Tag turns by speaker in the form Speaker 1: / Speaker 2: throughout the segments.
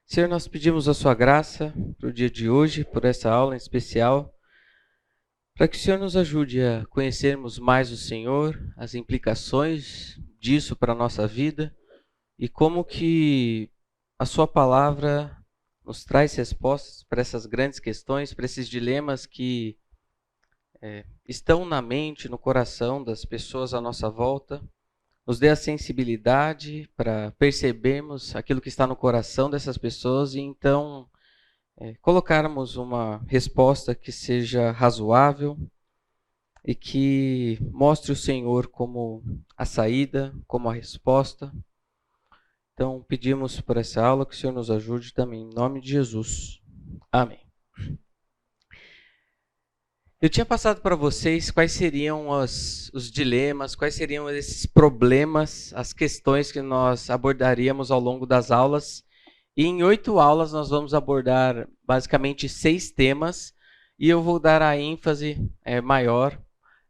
Speaker 1: Senhor, nós pedimos a sua graça para o dia de hoje, por essa aula em especial, para que o Senhor nos ajude a conhecermos mais o Senhor, as implicações disso para a nossa vida e como que a sua palavra nos traz respostas para essas grandes questões, para esses dilemas que estão na mente, no coração das pessoas à nossa volta. Nos dê a sensibilidade para percebermos aquilo que está no coração dessas pessoas e então colocarmos uma resposta que seja razoável e que mostre o Senhor como a saída, como a resposta. Então, pedimos por essa aula que o Senhor nos ajude também, em nome de Jesus. Amém. Eu tinha passado para vocês quais seriam os dilemas, quais seriam esses problemas, as questões que nós abordaríamos ao longo das aulas. E em 8 aulas nós vamos abordar basicamente 6 temas e eu vou dar a ênfase maior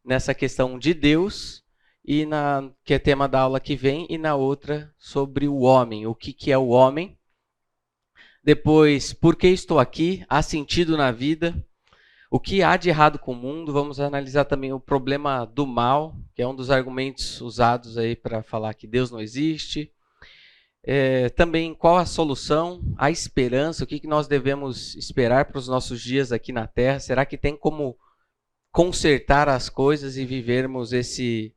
Speaker 1: nessa questão de Deus, que é tema da aula que vem, e na outra sobre o homem, o que é o homem. Depois, por que estou aqui? Há sentido na vida? O que há de errado com o mundo? Vamos analisar também o problema do mal, que é um dos argumentos usados aí para falar que Deus não existe. Também qual a solução, a esperança, o que nós devemos esperar para os nossos dias aqui na Terra? Será que tem como consertar as coisas e vivermos esse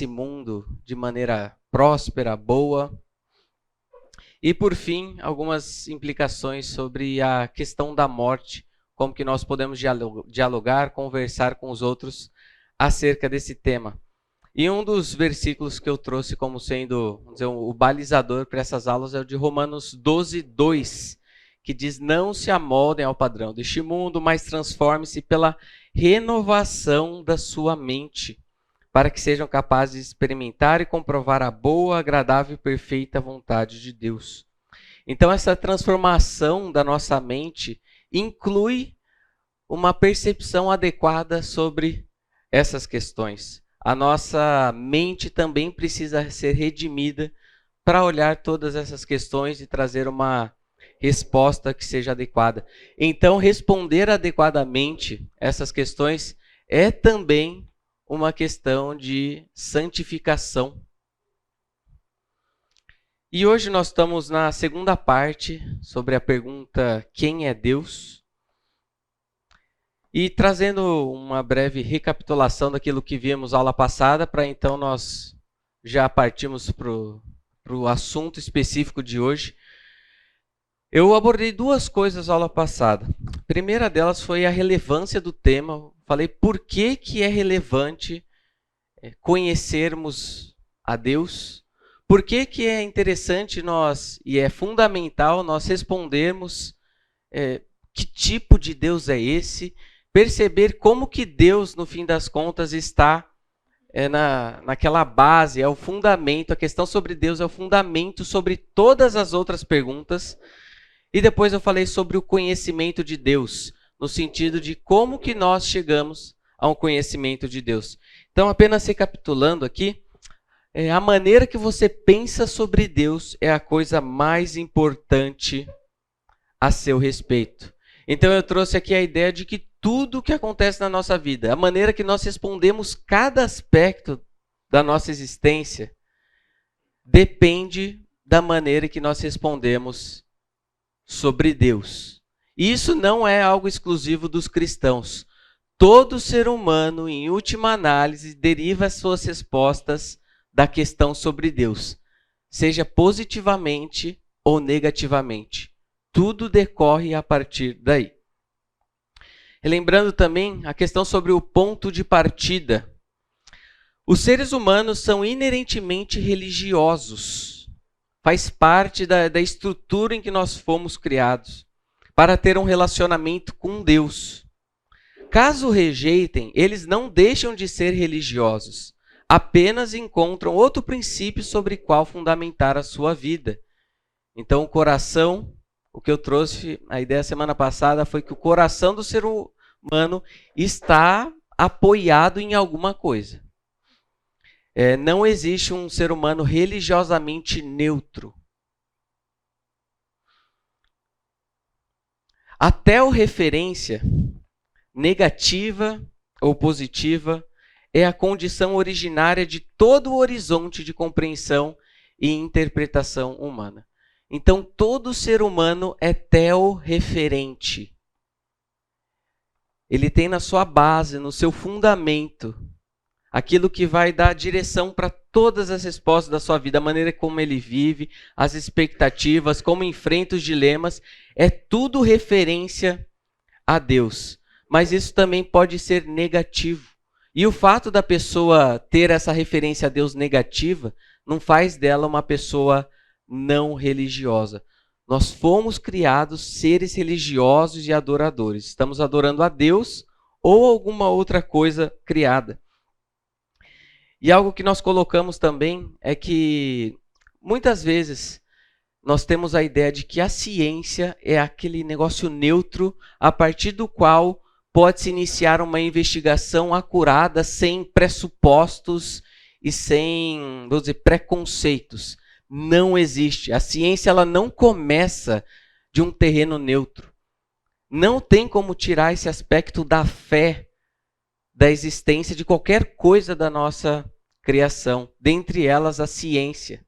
Speaker 1: mundo de maneira próspera, boa? E por fim, algumas implicações sobre a questão da morte, como que nós podemos dialogar, conversar com os outros acerca desse tema. E um dos versículos que eu trouxe como sendo, vamos dizer, o balizador para essas aulas é o de Romanos 12, 2, que diz: não se amoldem ao padrão deste mundo, mas transforme-se pela renovação da sua mente, para que sejam capazes de experimentar e comprovar a boa, agradável e perfeita vontade de Deus. Então, essa transformação da nossa mente inclui uma percepção adequada sobre essas questões. A nossa mente também precisa ser redimida para olhar todas essas questões e trazer uma resposta que seja adequada. Então, responder adequadamente essas questões é também uma questão de santificação. E hoje nós estamos na segunda parte sobre a pergunta: quem é Deus? E trazendo uma breve recapitulação daquilo que vimos na aula passada, para então nós já partimos para o assunto específico de hoje. Eu abordei 2 coisas na aula passada. A primeira delas foi a relevância do tema. Falei por que é relevante conhecermos a Deus. Por que é interessante e é fundamental nós respondermos que tipo de Deus é esse, perceber como que Deus, no fim das contas, está naquela base, é o fundamento, a questão sobre Deus é o fundamento sobre todas as outras perguntas. E depois eu falei sobre o conhecimento de Deus, no sentido de como que nós chegamos a um conhecimento de Deus. Então, apenas recapitulando aqui, a maneira que você pensa sobre Deus é a coisa mais importante a seu respeito. Então, eu trouxe aqui a ideia de que tudo o que acontece na nossa vida, a maneira que nós respondemos cada aspecto da nossa existência, depende da maneira que nós respondemos sobre Deus. Isso não é algo exclusivo dos cristãos. Todo ser humano, em última análise, deriva as suas respostas da questão sobre Deus, seja positivamente ou negativamente. Tudo decorre a partir daí. Lembrando também a questão sobre o ponto de partida. Os seres humanos são inerentemente religiosos. Faz parte da estrutura em que nós fomos criados para ter um relacionamento com Deus. Caso rejeitem, eles não deixam de ser religiosos, apenas encontram outro princípio sobre qual fundamentar a sua vida. Então, o coração, o que eu trouxe, a ideia semana passada foi que o coração do ser humano está apoiado em alguma coisa. Não existe um ser humano religiosamente neutro. A teorreferência, negativa ou positiva, é a condição originária de todo o horizonte de compreensão e interpretação humana. Então, todo ser humano é teorreferente. Ele tem na sua base, no seu fundamento, aquilo que vai dar direção para todas as respostas da sua vida, a maneira como ele vive, as expectativas, como enfrenta os dilemas, é tudo referência a Deus. Mas isso também pode ser negativo. E o fato da pessoa ter essa referência a Deus negativa não faz dela uma pessoa não religiosa. Nós fomos criados seres religiosos e adoradores. Estamos adorando a Deus ou alguma outra coisa criada. E algo que nós colocamos também é que muitas vezes nós temos a ideia de que a ciência é aquele negócio neutro a partir do qual pode-se iniciar uma investigação acurada, sem pressupostos e sem, vou dizer, preconceitos. Não existe. A ciência ela não começa de um terreno neutro. Não tem como tirar esse aspecto da fé, da existência de qualquer coisa da nossa criação, dentre elas a ciência.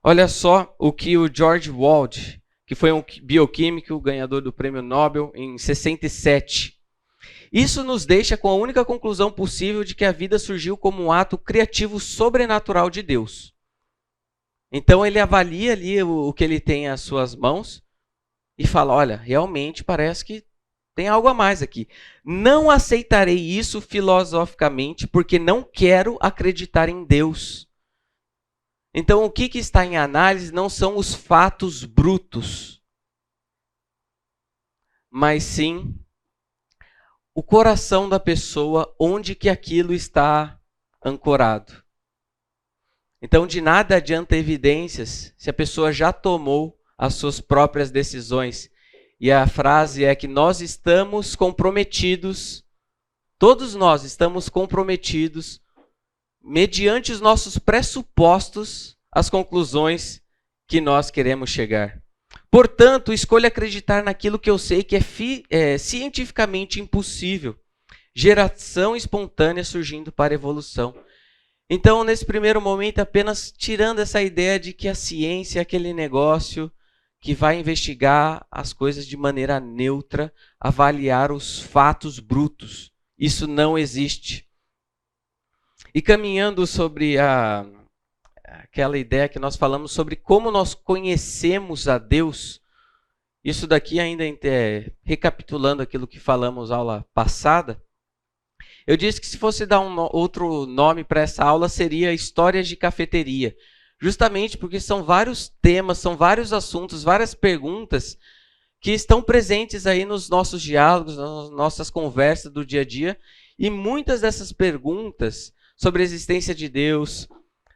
Speaker 1: Olha só o que o George Wald, que foi um bioquímico, ganhador do Prêmio Nobel em 67, isso nos deixa com a única conclusão possível de que a vida surgiu como um ato criativo sobrenatural de Deus. Então ele avalia ali o que ele tem às suas mãos e fala, olha, realmente parece que tem algo a mais aqui. Não aceitarei isso filosoficamente porque não quero acreditar em Deus. Então o que está em análise não são os fatos brutos, mas sim o coração da pessoa, onde que aquilo está ancorado. Então, de nada adianta evidências se a pessoa já tomou as suas próprias decisões. E a frase é que nós estamos comprometidos, todos nós estamos comprometidos, mediante os nossos pressupostos, às conclusões que nós queremos chegar. Portanto, escolha acreditar naquilo que eu sei que é cientificamente impossível. Geração espontânea surgindo para a evolução. Então, nesse primeiro momento, apenas tirando essa ideia de que a ciência é aquele negócio que vai investigar as coisas de maneira neutra, avaliar os fatos brutos. Isso não existe. E caminhando sobre aquela ideia que nós falamos sobre como nós conhecemos a Deus, isso daqui ainda recapitulando aquilo que falamos na aula passada, eu disse que se fosse dar outro nome para essa aula seria Histórias de Cafeteria, justamente porque são vários temas, são vários assuntos, várias perguntas que estão presentes aí nos nossos diálogos, nas nossas conversas do dia a dia, e muitas dessas perguntas sobre a existência de Deus,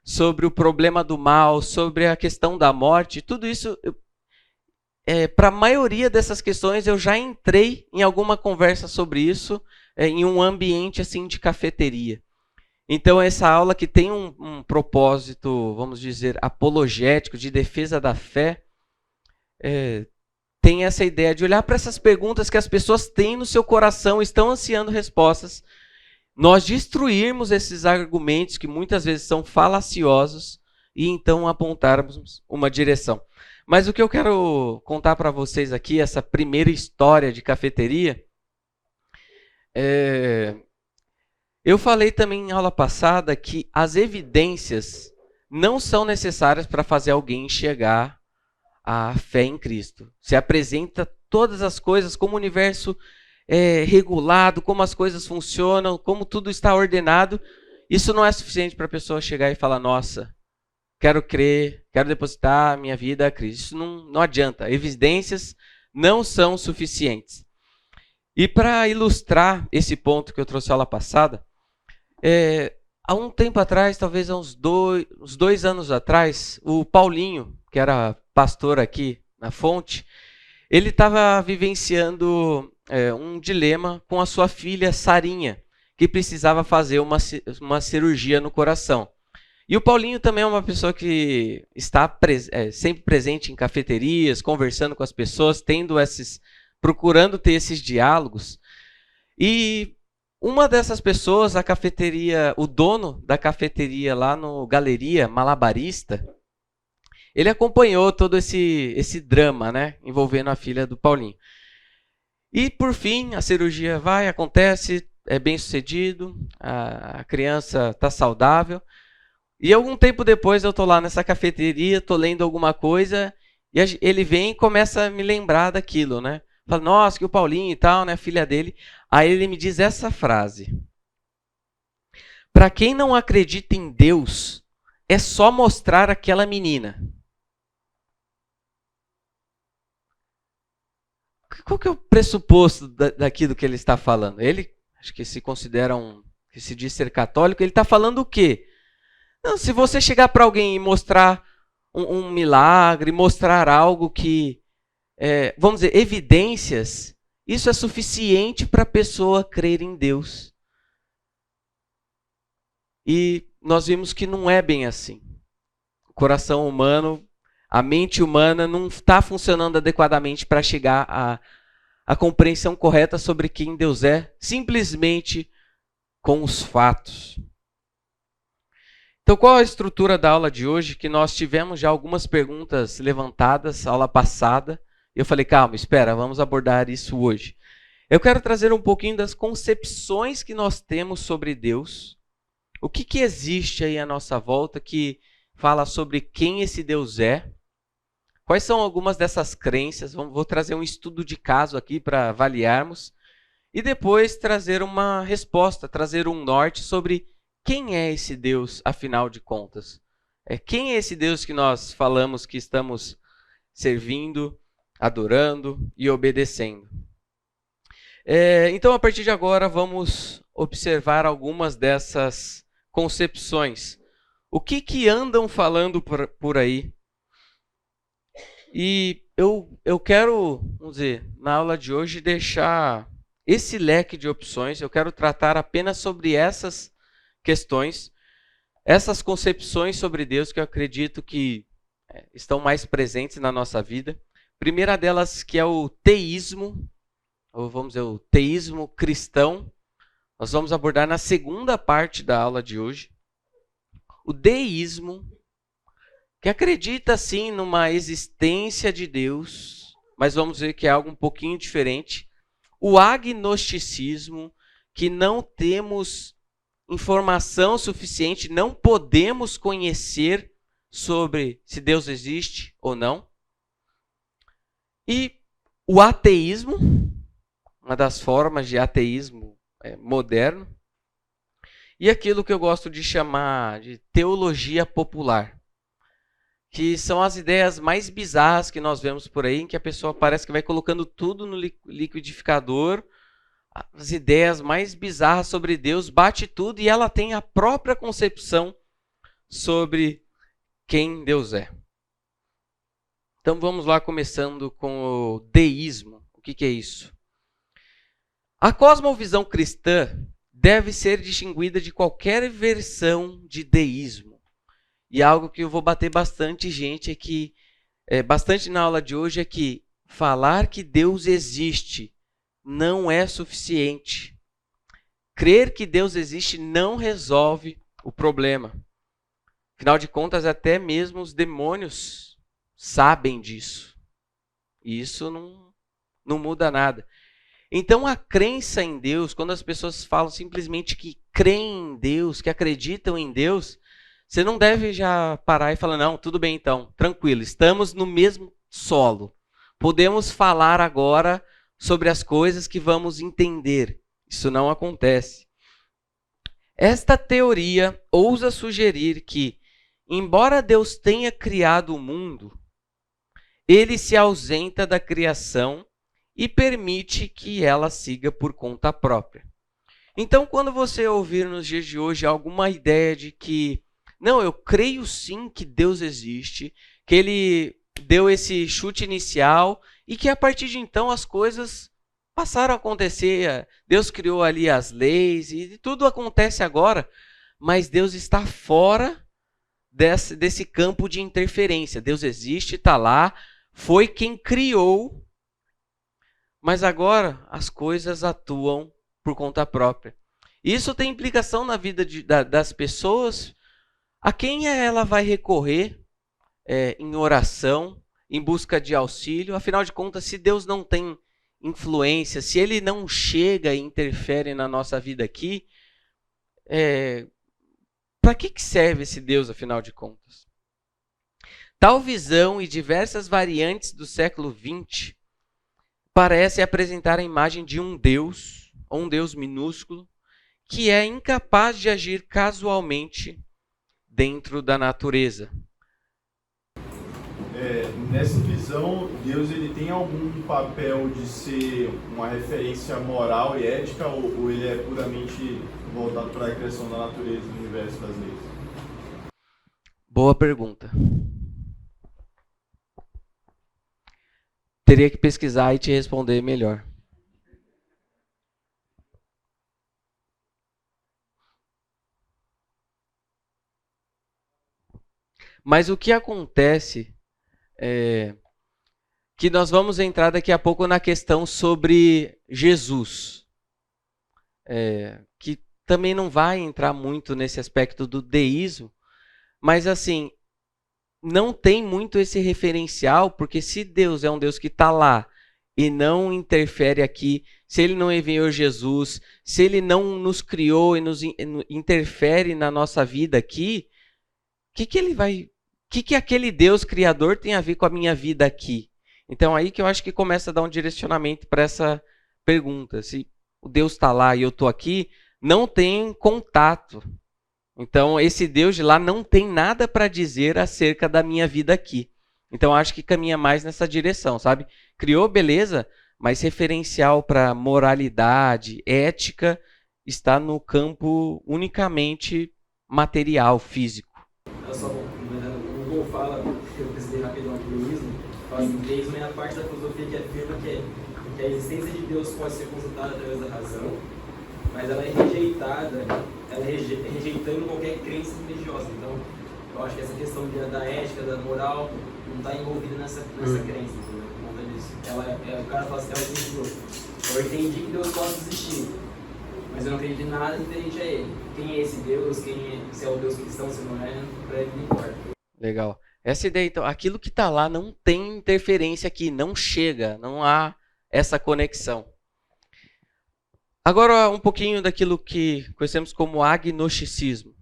Speaker 1: sobre o problema do mal, sobre a questão da morte, tudo isso, para a maioria dessas questões eu já entrei em alguma conversa sobre isso, em um ambiente assim de cafeteria. Então essa aula que tem um propósito, vamos dizer, apologético, de defesa da fé, tem essa ideia de olhar para essas perguntas que as pessoas têm no seu coração, estão ansiando respostas, nós destruirmos esses argumentos que muitas vezes são falaciosos e então apontarmos uma direção. Mas o que eu quero contar para vocês aqui, essa primeira história de cafeteria, eu falei também em aula passada que as evidências não são necessárias para fazer alguém chegar à fé em Cristo. Se apresenta todas as coisas como o universo regulado, como as coisas funcionam, como tudo está ordenado. Isso não é suficiente para a pessoa chegar e falar, nossa, quero crer, quero depositar minha vida a Cristo. Isso não adianta. Evidências não são suficientes. E para ilustrar esse ponto que eu trouxe na aula passada, há um tempo atrás, talvez há uns 2 anos atrás, o Paulinho, que era pastor aqui na Fonte, ele estava vivenciando um dilema com a sua filha Sarinha, que precisava fazer uma cirurgia no coração. E o Paulinho também é uma pessoa que está sempre presente em cafeterias, conversando com as pessoas, tendo esses procurando ter esses diálogos. E uma dessas pessoas, a cafeteria, o dono da cafeteria lá no Galeria Malabarista, ele acompanhou todo esse drama, né, envolvendo a filha do Paulinho. E, por fim, a cirurgia acontece, é bem sucedido, a criança está saudável. E algum tempo depois eu estou lá nessa cafeteria, estou lendo alguma coisa, e ele vem e começa a me lembrar daquilo, né? Fala, nossa, que o Paulinho e tal, né, a filha dele. Aí ele me diz essa frase. Para quem não acredita em Deus, é só mostrar aquela menina. Qual que é o pressuposto daquilo que ele está falando? Ele, acho que se considera que se diz ser católico, ele está falando o quê? Não, se você chegar para alguém e mostrar um milagre, mostrar algo que, vamos dizer, evidências, isso é suficiente para a pessoa crer em Deus. E nós vimos que não é bem assim. O coração humano, a mente humana não está funcionando adequadamente para chegar à compreensão correta sobre quem Deus é, simplesmente com os fatos. Então, qual a estrutura da aula de hoje? Que nós tivemos já algumas perguntas levantadas aula passada. Eu falei, calma, espera, vamos abordar isso hoje. Eu quero trazer um pouquinho das concepções que nós temos sobre Deus. O que existe aí à nossa volta que fala sobre quem esse Deus é? Quais são algumas dessas crenças? Vou trazer um estudo de caso aqui para avaliarmos. E depois trazer uma resposta, trazer um norte sobre quem é esse Deus, afinal de contas. Quem é esse Deus que nós falamos que estamos servindo, adorando e obedecendo? Então, a partir de agora, vamos observar algumas dessas concepções. O que andam falando por aí? E eu quero, vamos dizer, na aula de hoje, deixar esse leque de opções. Eu quero tratar apenas sobre essas questões, essas concepções sobre Deus que eu acredito que estão mais presentes na nossa vida. Primeira delas, que é o teísmo, ou vamos dizer, o teísmo cristão. Nós vamos abordar na segunda parte da aula de hoje. O deísmo, que acredita sim numa existência de Deus, mas vamos ver que é algo um pouquinho diferente. O agnosticismo, que não temos informação suficiente, não podemos conhecer sobre se Deus existe ou não. E o ateísmo, uma das formas de ateísmo moderno. E aquilo que eu gosto de chamar de teologia popular, que são as ideias mais bizarras que nós vemos por aí, em que a pessoa parece que vai colocando tudo no liquidificador, as ideias mais bizarras sobre Deus, bate tudo e ela tem a própria concepção sobre quem Deus é. Então vamos lá, começando com o deísmo. O que é isso? A cosmovisão cristã deve ser distinguida de qualquer versão de deísmo. E algo que eu vou bater bastante gente aqui, bastante na aula de hoje, é que falar que Deus existe não é suficiente. Crer que Deus existe não resolve o problema. Afinal de contas, até mesmo os demônios sabem disso. E isso não muda nada. Então, a crença em Deus, quando as pessoas falam simplesmente que creem em Deus, que acreditam em Deus, você não deve já parar e falar, não, tudo bem então, tranquilo, estamos no mesmo solo. Podemos falar agora sobre as coisas que vamos entender. Isso não acontece. Esta teoria ousa sugerir que, embora Deus tenha criado o mundo, ele se ausenta da criação e permite que ela siga por conta própria. Então, quando você ouvir nos dias de hoje alguma ideia de que, não, eu creio sim que Deus existe, que ele deu esse chute inicial e que a partir de então as coisas passaram a acontecer. Deus criou ali as leis e tudo acontece agora, mas Deus está fora desse campo de interferência. Deus existe, está lá, foi quem criou. mas agora as coisas atuam por conta própria. Isso tem implicação na vida das pessoas. A quem ela vai recorrer em oração, em busca de auxílio? Afinal de contas, se Deus não tem influência, se Ele não chega e interfere na nossa vida aqui, para que serve esse Deus, afinal de contas? Tal visão e diversas variantes do século XX parecem apresentar a imagem de um Deus, ou um Deus minúsculo, que é incapaz de agir casualmente dentro da natureza.
Speaker 2: Nessa visão, Deus ele tem algum papel de ser uma referência moral e ética, ou ele é puramente voltado para a criação da natureza, do universo, das leis?
Speaker 1: Boa pergunta. Teria que pesquisar e te responder melhor. Mas o que acontece é que nós vamos entrar daqui a pouco na questão sobre Jesus, que também não vai entrar muito nesse aspecto do deísmo, mas assim, não tem muito esse referencial, porque se Deus é um Deus que está lá e não interfere aqui, se Ele não enviou Jesus, se Ele não nos criou e nos interfere na nossa vida aqui, o que aquele Deus criador tem a ver com a minha vida aqui? Então aí que eu acho que começa a dar um direcionamento para essa pergunta. Se o Deus está lá e eu estou aqui, não tem contato. Então, esse Deus de lá não tem nada para dizer acerca da minha vida aqui. Então, acho que caminha mais nessa direção, sabe? Criou, beleza, mas referencial para moralidade, ética, está no campo unicamente material, físico.
Speaker 3: Eu só o Gol fala, que eu pesquisei rapidão aqui no Ismo, fala assim, deísmo é a parte da filosofia que afirma que a existência de Deus pode ser consultada através da razão, mas ela é rejeitada, rejeitando qualquer crença religiosa. Então, eu acho que essa questão da ética, da moral, não está envolvida nessa crença, entendeu? Por conta disso. O cara fala assim, eu entendi que Deus pode existir, mas eu não acredito em nada diferente a ele. Quem é esse Deus? Se é o Deus cristão, se não é, para ele não importa.
Speaker 1: Legal. Essa ideia, então, aquilo que está lá não tem interferência aqui, não chega, não há essa conexão. Agora, um pouquinho daquilo que conhecemos como agnosticismo.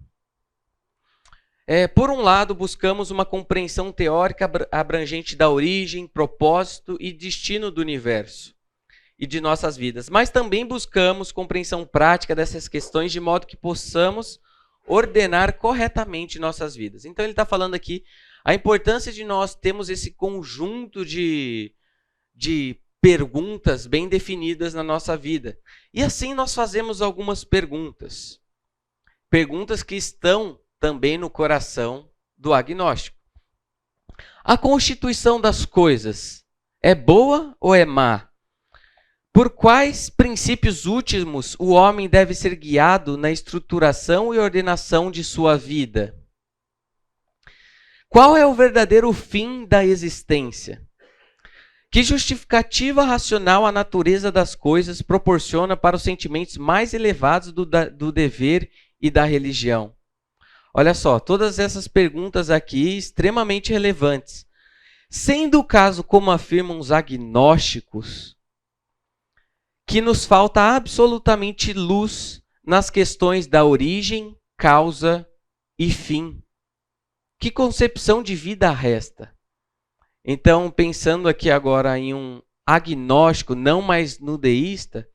Speaker 1: Por um lado, buscamos uma compreensão teórica abrangente da origem, propósito e destino do universo e de nossas vidas, mas também buscamos compreensão prática dessas questões de modo que possamos ordenar corretamente nossas vidas. Então, ele está falando aqui a importância de nós termos esse conjunto de perguntas bem definidas na nossa vida. E assim nós fazemos algumas perguntas. Perguntas que estão também no coração do agnóstico. A constituição das coisas é boa ou é má? Por quais princípios últimos o homem deve ser guiado na estruturação e ordenação de sua vida? Qual é o verdadeiro fim da existência? Que justificativa racional a natureza das coisas proporciona para os sentimentos mais elevados do dever e da religião? Olha só, todas essas perguntas aqui extremamente relevantes. Sendo o caso, como afirmam os agnósticos, que nos falta absolutamente luz nas questões da origem, causa e fim. Que concepção de vida resta? Então, pensando aqui agora em um agnóstico, não mais no deísta,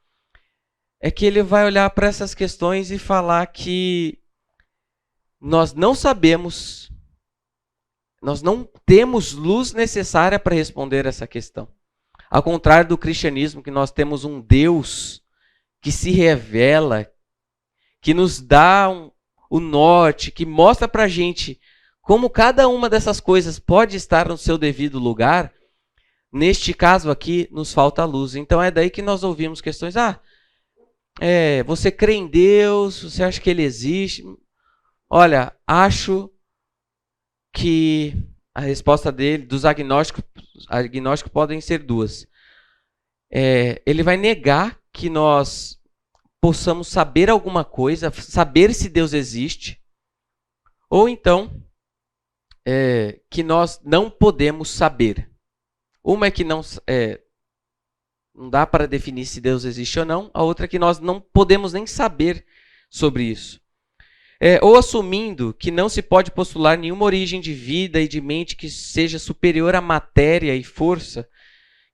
Speaker 1: é que ele vai olhar para essas questões e falar que nós não sabemos, nós não temos luz necessária para responder essa questão. Ao contrário do cristianismo, que nós temos um Deus que se revela, que nos dá o norte, que mostra para a gente como cada uma dessas coisas pode estar no seu devido lugar. Neste caso aqui, nos falta luz. Então é daí que nós ouvimos questões. Você crê em Deus? Você acha que Ele existe? Olha, acho que a resposta dos agnósticos podem ser duas. ele vai negar que nós possamos saber alguma coisa, saber se Deus existe, ou então que nós não podemos saber. Uma é que não dá para definir se Deus existe ou não, a outra é que nós não podemos nem saber sobre isso. Ou assumindo que não se pode postular nenhuma origem de vida e de mente que seja superior à matéria e força,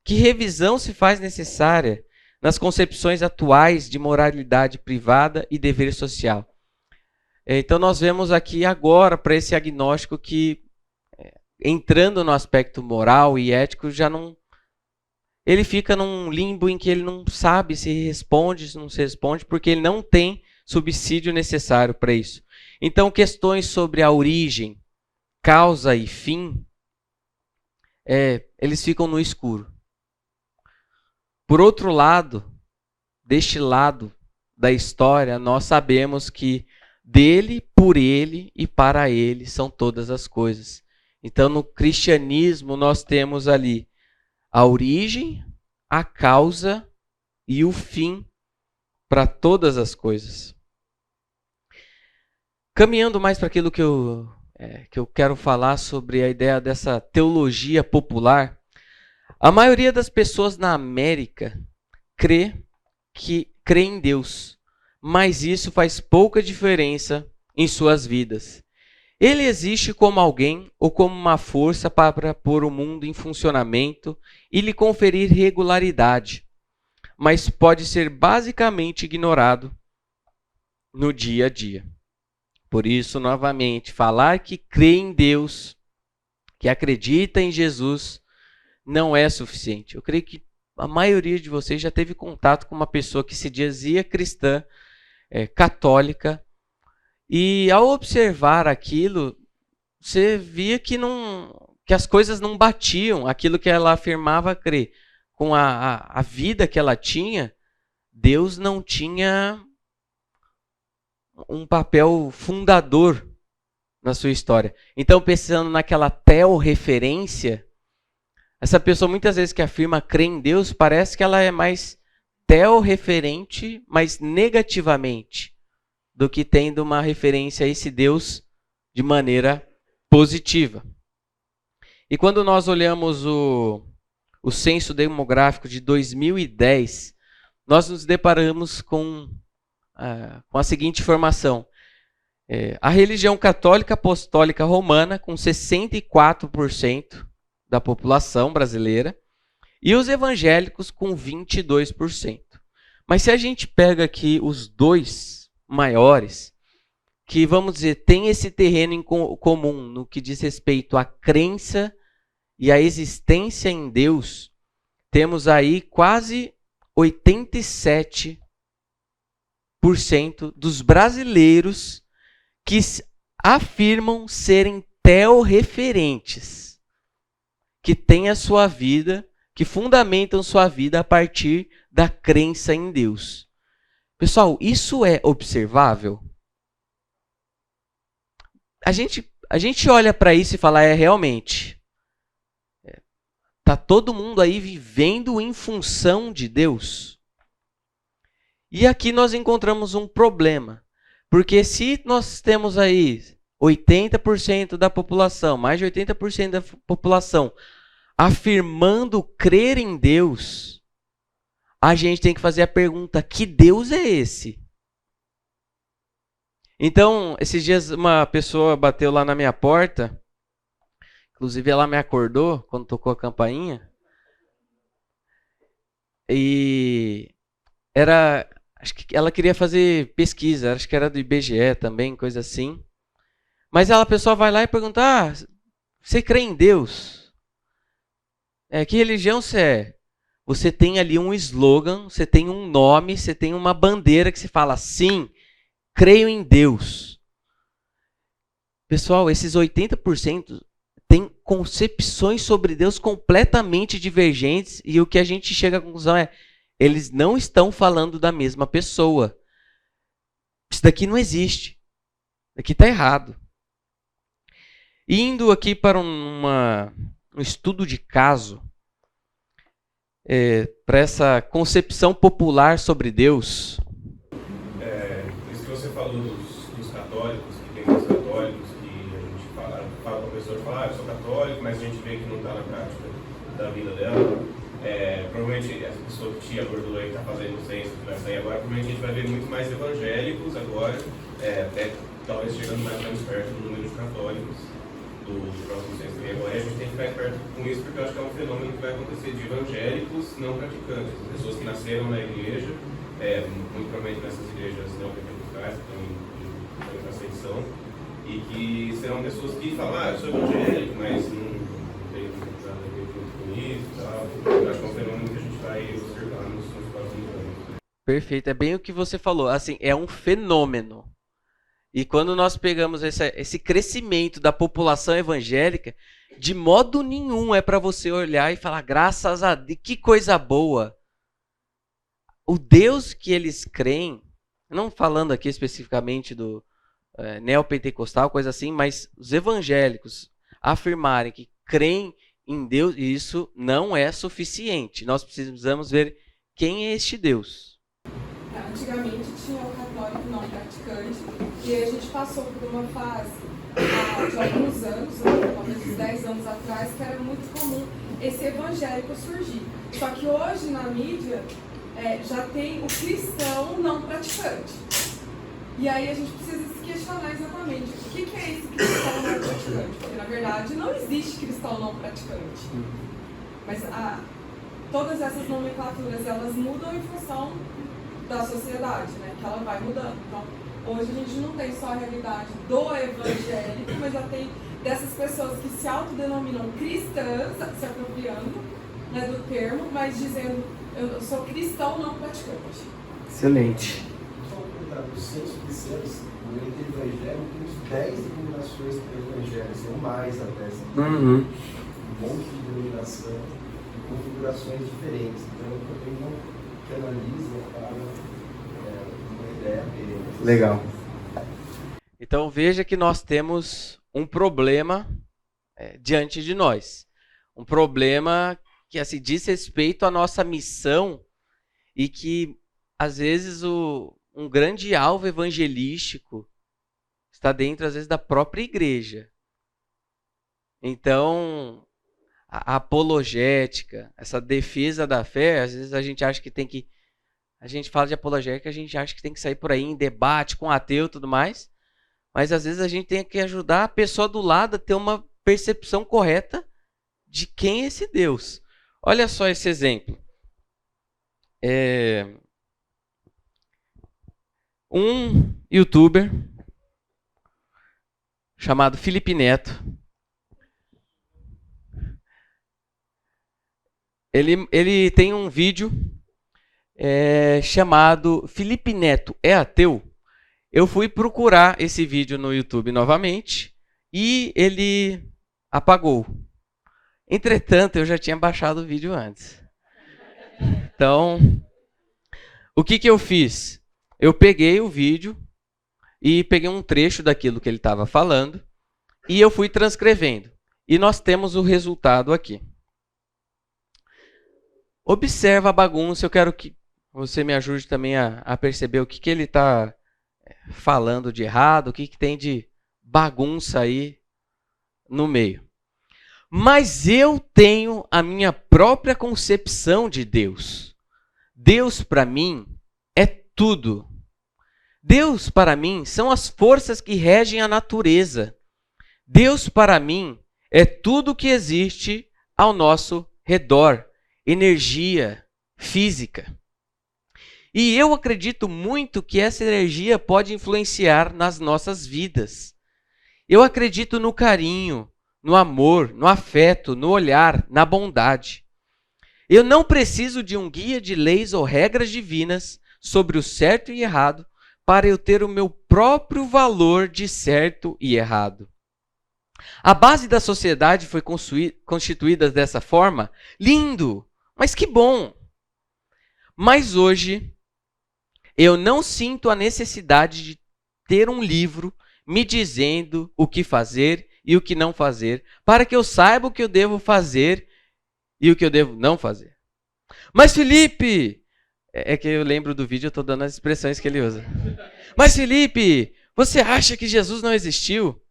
Speaker 1: que revisão se faz necessária nas concepções atuais de moralidade privada e dever social. Então nós vemos aqui agora para esse agnóstico que, entrando no aspecto moral e ético, já não... Ele fica num limbo em que ele não sabe se responde, se não se responde, porque ele não tem subsídio necessário para isso. Então, questões sobre a origem, causa e fim, eles ficam no escuro. Por outro lado, deste lado da história, nós sabemos que dele, por ele e para ele são todas as coisas. Então, no cristianismo, nós temos ali a origem, a causa e o fim para todas as coisas. Caminhando mais para aquilo que eu quero falar sobre a ideia dessa teologia popular, a maioria das pessoas na América crê em Deus, mas isso faz pouca diferença em suas vidas. Ele existe como alguém ou como uma força para pôr o mundo em funcionamento e lhe conferir regularidade, mas pode ser basicamente ignorado no dia a dia. Por isso, novamente, falar que crê em Deus, que acredita em Jesus, não é suficiente. Eu creio que a maioria de vocês já teve contato com uma pessoa que se dizia cristã, católica, e ao observar aquilo, você via que as coisas não batiam, aquilo que ela afirmava crer. Com a vida que ela tinha, Deus não tinha um papel fundador na sua história. Então, pensando naquela teorreferência, essa pessoa muitas vezes que afirma crer em Deus, parece que ela é mais teorreferente, mas negativamente, do que tendo uma referência a esse Deus de maneira positiva. E quando nós olhamos o censo demográfico de 2010, nós nos deparamos com a seguinte informação. A religião católica apostólica romana, com 64% da população brasileira, e os evangélicos com 22%. Mas se a gente pega aqui os dois maiores, que, vamos dizer, tem esse terreno em comum no que diz respeito à crença e à existência em Deus, temos aí quase 87% dos brasileiros que afirmam serem teorreferentes, que têm a sua vida, que fundamentam sua vida a partir da crença em Deus. Pessoal, isso é observável? A gente olha para isso e fala, realmente, está todo mundo aí vivendo em função de Deus? E aqui nós encontramos um problema, porque se nós temos aí 80% da população, mais de 80% da população, afirmando crer em Deus, a gente tem que fazer a pergunta, que Deus é esse? Então, esses dias uma pessoa bateu lá na minha porta, inclusive ela me acordou quando tocou a campainha, e acho que ela queria fazer pesquisa, acho que era do IBGE também, coisa assim. Mas a pessoa vai lá e pergunta, você crê em Deus? Que religião você é? Você tem ali um slogan, você tem um nome, você tem uma bandeira que se fala, sim, creio em Deus. Pessoal, esses 80% têm concepções sobre Deus completamente divergentes e o que a gente chega à conclusão eles não estão falando da mesma pessoa. Isso daqui não existe. Isso daqui está errado. Indo aqui para um estudo de caso, para essa concepção popular sobre Deus?
Speaker 4: Isso que você falou dos católicos, que tem muitos católicos que a gente fala para a pessoa e fala, eu sou católico, mas a gente vê que não está na prática da vida dela. Provavelmente essa pessoa que te abordou aí, que está fazendo ciência, que vai sair agora, provavelmente a gente vai ver muito mais evangélicos agora, até talvez chegando mais ou menos perto do número de católicos do próximo censo. E agora a gente tem que ficar esperto com isso, porque eu acho que é um fenômeno que vai acontecer de evangélicos não praticantes, pessoas que nasceram na igreja, muito provavelmente nessas igrejas neopentecostais que estão em ascensão, e que serão pessoas que falam, eu sou evangélico, mas não tenho nada a ver com isso e tal. Eu acho que é um fenômeno que a gente vai observar nos próximos anos.
Speaker 1: Perfeito, é bem o que você falou. Assim, é um fenômeno. E quando nós pegamos esse crescimento da população evangélica, de modo nenhum é para você olhar e falar, graças a Deus, que coisa boa. O Deus que eles creem, não falando aqui especificamente do neopentecostal, coisa assim, mas os evangélicos afirmarem que creem em Deus, isso não é suficiente. Nós precisamos ver quem é este Deus.
Speaker 5: Antigamente tinha o católico não praticante e a gente passou por uma fase de alguns anos, talvez uns 10 anos atrás, que era muito comum esse evangélico surgir. Só que hoje na mídia já tem o cristão não praticante. E aí a gente precisa se questionar exatamente o que é esse cristão não praticante. Porque na verdade não existe cristão não praticante. Mas todas essas nomenclaturas elas mudam em função da sociedade, né? Que ela vai mudando. Então, hoje a gente não tem só a realidade do evangélico, mas já tem dessas pessoas que se autodenominam cristãs, se apropriando, né, do termo, mas dizendo, eu sou cristão não praticante.
Speaker 1: Excelente.
Speaker 6: Só para os 100 cristãos, no evangelho tem uns 10 denominações para o evangelho, ou mais até. Um monte de denominação e configurações diferentes. Então, eu também não analisa para uma ideia dele.
Speaker 1: Legal. Então veja que nós temos um problema diante de nós. Um problema que assim, diz respeito à nossa missão e que, às vezes, um grande alvo evangelístico está dentro, às vezes, da própria igreja. Então, a apologética, essa defesa da fé, às vezes a gente acha que tem que... A gente fala de apologética, a gente acha que tem que sair por aí em debate com ateu e tudo mais, mas às vezes a gente tem que ajudar a pessoa do lado a ter uma percepção correta de quem é esse Deus. Olha só esse exemplo. Um youtuber chamado Felipe Neto, ele tem um vídeo chamado Felipe Neto é ateu? Eu fui procurar esse vídeo no YouTube novamente e ele apagou. Entretanto, eu já tinha baixado o vídeo antes. Então, o que eu fiz? Eu peguei o vídeo e peguei um trecho daquilo que ele estava falando e eu fui transcrevendo. E nós temos o resultado aqui. Observa a bagunça, eu quero que você me ajude também a perceber o que ele está falando de errado, o que tem de bagunça aí no meio. Mas eu tenho a minha própria concepção de Deus. Deus para mim é tudo. Deus para mim são as forças que regem a natureza. Deus para mim é tudo que existe ao nosso redor. Energia física. E eu acredito muito que essa energia pode influenciar nas nossas vidas. Eu acredito no carinho, no amor, no afeto, no olhar, na bondade. Eu não preciso de um guia de leis ou regras divinas sobre o certo e errado para eu ter o meu próprio valor de certo e errado. A base da sociedade foi constituída dessa forma. Lindo! Mas que bom! Mas hoje, eu não sinto a necessidade de ter um livro me dizendo o que fazer e o que não fazer, para que eu saiba o que eu devo fazer e o que eu devo não fazer. Mas Felipe, é que eu lembro do vídeo, eu tô dando as expressões que ele usa. Mas Felipe, você acha que Jesus não existiu?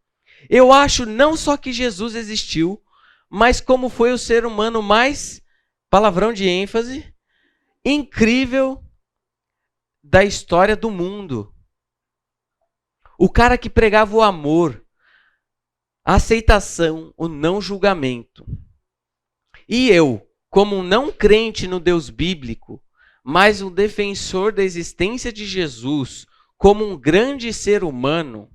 Speaker 1: Eu acho não só que Jesus existiu, mas como foi o ser humano mais, palavrão de ênfase, incrível da história do mundo. O cara que pregava o amor, a aceitação, o não julgamento. E eu, como um não crente no Deus bíblico, mas um defensor da existência de Jesus como um grande ser humano,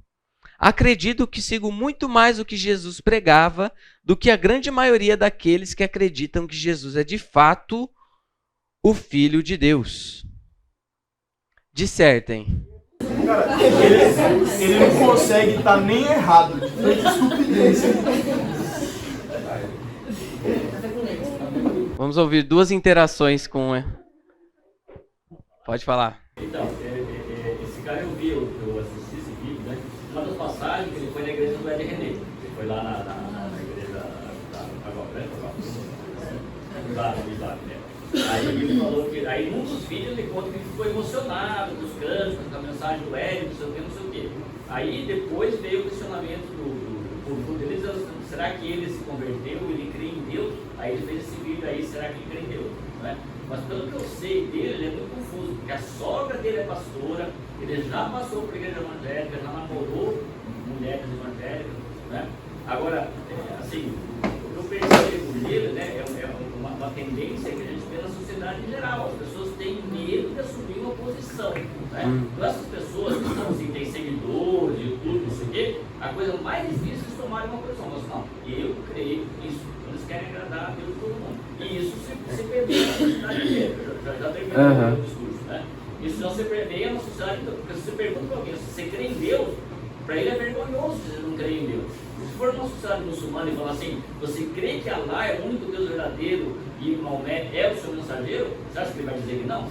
Speaker 1: acredito que sigo muito mais o que Jesus pregava do que a grande maioria daqueles que acreditam que Jesus é de fato o Filho de Deus. Dissertem.
Speaker 2: Cara, ele não consegue estar nem errado, de tanta estupidez.
Speaker 1: Vamos ouvir duas interações com... Pode falar.
Speaker 7: Então, esse cara eu assisti esse vídeo, né? Uma das passagens que ele foi na igreja do Ed René. Ele foi lá na igreja da Água Branca, né? Aí ele falou que, aí num dos vídeos ele conta que ele ficou emocionado com os cânticos, com a mensagem do Ed, não sei o que. Aí depois veio o questionamento do público dele, dizendo, será que ele se converteu, ele crê em Deus? Aí ele fez esse vídeo aí, será que ele crê em Deus? Né? Mas pelo que eu sei dele, ele é muito confuso, porque a sogra dele é pastora, ele já passou por igreja evangélica, já namorou mulheres evangélicas, né? Agora, assim, o que eu percebo nele, né, é uma tendência que a gente vê na sociedade em geral. As pessoas têm medo de assumir uma posição, né? Então essas pessoas que são assim, têm seguidores, YouTube, não sei o quê, a coisa mais difícil é tomarem uma posição. Mas não, eu creio nisso. Eles querem agradar a Deus de todo mundo. E isso se permeia na sociedade inteira. Já terminei o discurso, né? Isso já se permeia na sociedade inteira. Porque se você pergunta para alguém se você crê em Deus, para ele é vergonhoso se você não crê em Deus. Se for numa sociedade muçulmana e falar assim, você crê que Allah é o único Deus verdadeiro e Maomé é o seu mensageiro, você acha que ele vai dizer que não?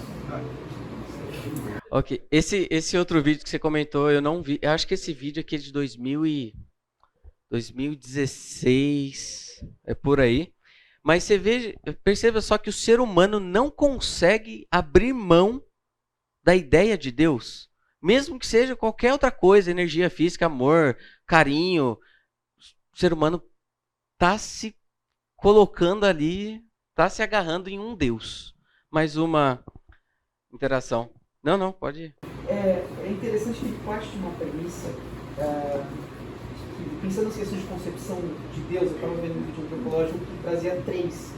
Speaker 1: Ok, esse outro vídeo que você comentou, eu não vi. Eu acho que esse vídeo aqui é de 2016, é por aí. Mas você perceba só que o ser humano não consegue abrir mão da ideia de Deus. Mesmo que seja qualquer outra coisa, energia física, amor, carinho, o ser humano está se colocando ali, está se agarrando em um Deus. Mais uma interação. Não, pode ir.
Speaker 8: É interessante que ele parte de uma premissa, que, pensando nas questões de concepção de Deus, eu estava vendo um vídeo antropológico que trazia 3.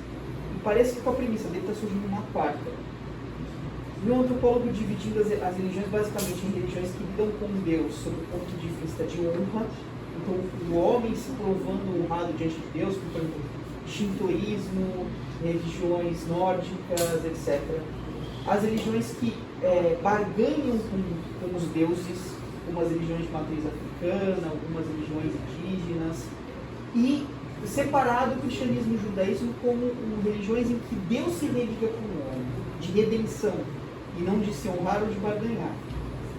Speaker 8: E parece que com a premissa dele está surgindo uma 4. E um antropólogo dividindo as religiões basicamente em religiões que lidam com Deus sob o ponto de vista de honra. Então, o homem se provando honrado diante de Deus, como por exemplo, shintoísmo, religiões nórdicas, etc. As religiões que barganham com os deuses, como as religiões de matriz africana, algumas religiões indígenas, e separado o cristianismo e o judaísmo como religiões em que Deus se religa com o homem, de redenção, e não de se honrar ou de barganhar.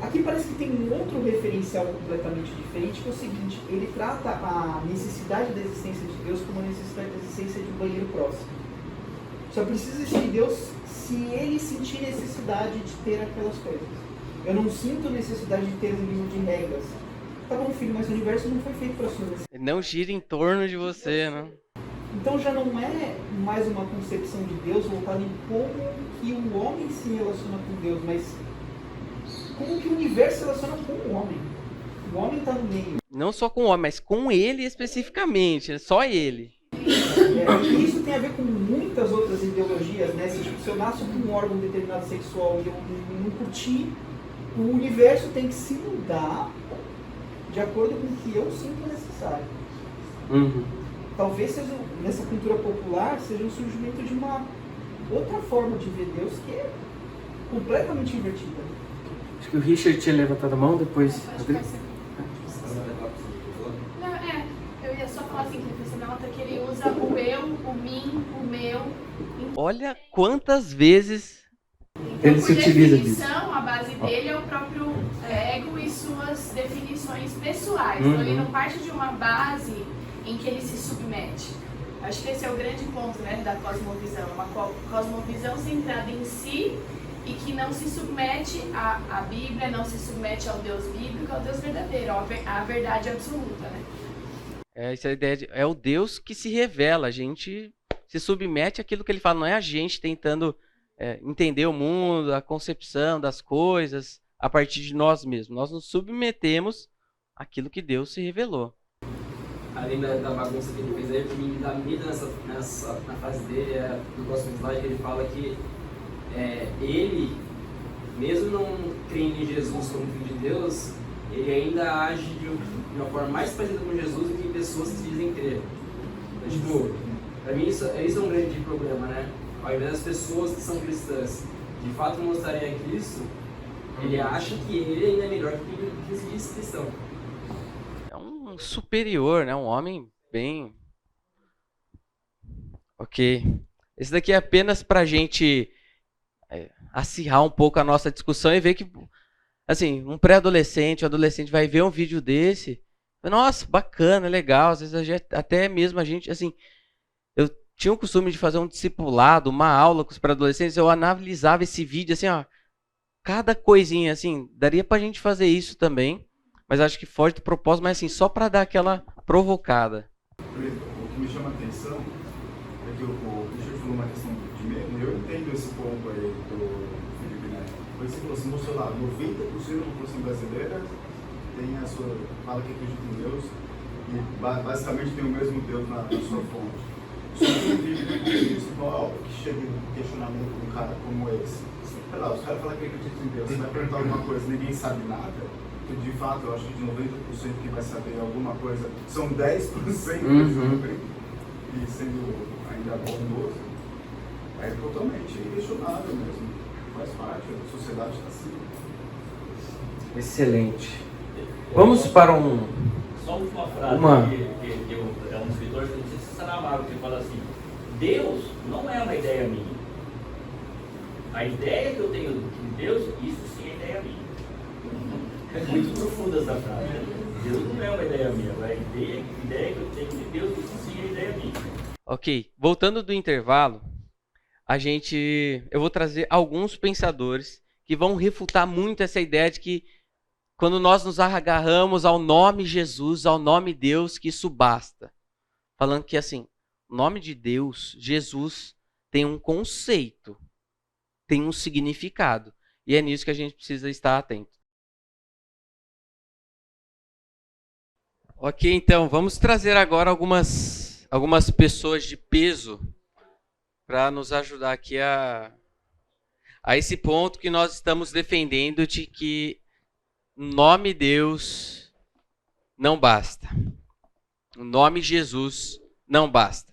Speaker 8: Aqui parece que tem um outro referencial completamente diferente, que é o seguinte: ele trata a necessidade da existência de Deus como a necessidade da existência de um banheiro próximo. Só precisa existir Deus se ele sentir necessidade de ter aquelas coisas. Eu não sinto necessidade de ter um livro de regras. Tá bom, filho, mas o universo não foi feito para sua necessidade.
Speaker 1: Não gira em torno de você, né?
Speaker 8: Então já não é mais uma concepção de Deus voltada em como que o homem se relaciona com Deus, mas como que o universo se relaciona com o homem. O homem está no meio.
Speaker 1: Não só com o homem, mas com ele especificamente, só ele.
Speaker 8: E isso tem a ver com muitas outras ideologias, né? Se eu nasço com um órgão determinado sexual e eu não curti, o universo tem que se mudar de acordo com o que eu sinto necessário. Talvez seja, nessa cultura popular, seja o surgimento de uma outra forma de ver Deus que é completamente invertida.
Speaker 9: Acho que o Richard tinha levantado a mão, depois...
Speaker 10: Não, eu ia só falar assim, que você nota que ele usa o eu, o mim, o meu.
Speaker 1: Olha quantas vezes
Speaker 10: Então,
Speaker 9: ele se utiliza disso.
Speaker 10: A base dele é o próprio ego e suas definições pessoais. Então ele não parte de uma base em que ele se submete. Acho que esse é o grande ponto, né, da cosmovisão. Uma cosmovisão centrada em si e que não se submete à Bíblia, não se submete ao Deus bíblico, ao Deus verdadeiro, à verdade absoluta, né?
Speaker 1: Essa é a ideia é o Deus que se revela. A gente se submete àquilo que ele fala. Não é a gente tentando entender o mundo, a concepção das coisas a partir de nós mesmos. Nós nos submetemos àquilo que Deus se revelou.
Speaker 3: Além da bagunça que ele fez aí, o que me dá medo na fase dele é do próximo slide, que ele fala que ele, mesmo não crendo em Jesus como filho de Deus, ele ainda age de uma forma mais parecida com Jesus do que pessoas que dizem crer. Então, tipo, pra mim isso é um grande problema, né? Ao invés das pessoas que são cristãs de fato mostrarem a Cristo, ele acha que ele ainda é melhor que quem se diz cristão.
Speaker 1: É um superior, né? Um homem bem... Ok. Esse daqui é apenas pra gente acirrar um pouco a nossa discussão e ver que, assim, um pré-adolescente, um adolescente vai ver um vídeo desse, nossa, bacana, legal, às vezes até mesmo a gente, assim, eu tinha o costume de fazer um discipulado, uma aula com os pré-adolescentes, eu analisava esse vídeo, assim, ó, cada coisinha, assim, daria pra gente fazer isso também, mas acho que foge do propósito, mas assim, só pra dar aquela provocada.
Speaker 2: O que me chama a atenção é que o Richard falou uma questão de medo, eu entendo esse ponto aí do Felipe Neto. Por isso você mostrou lá, 90% da população brasileira fala que acredita em Deus e basicamente tem o mesmo Deus na sua fonte. Só que um vídeo principal que chega em questionamento com um cara como esse. Sei lá, os caras falam que acreditam em Deus, você vai perguntar alguma coisa, ninguém sabe nada. De fato, eu acho que de 90% que vai saber alguma coisa são 10% e sendo ainda bondoso, é totalmente questionável mesmo. Faz parte, a sociedade está assim.
Speaker 1: Excelente. Vamos para
Speaker 7: Só uma frase que é um escritor, que não sei se será Amaro, que fala assim: Deus não é uma ideia minha. A ideia que eu tenho de Deus, isso sim é ideia minha. É muito profunda essa frase. Deus não é uma ideia minha, a ideia que eu tenho de Deus, isso sim é ideia minha.
Speaker 1: Ok, voltando do intervalo, eu vou trazer alguns pensadores que vão refutar muito essa ideia de que quando nós nos agarramos ao nome Jesus, ao nome Deus, que isso basta. Falando que assim, o nome de Deus, Jesus, tem um conceito, tem um significado. E é nisso que a gente precisa estar atento. Ok, então, vamos trazer agora algumas pessoas de peso para nos ajudar aqui a esse ponto que nós estamos defendendo de que o nome Deus não basta. O nome Jesus não basta.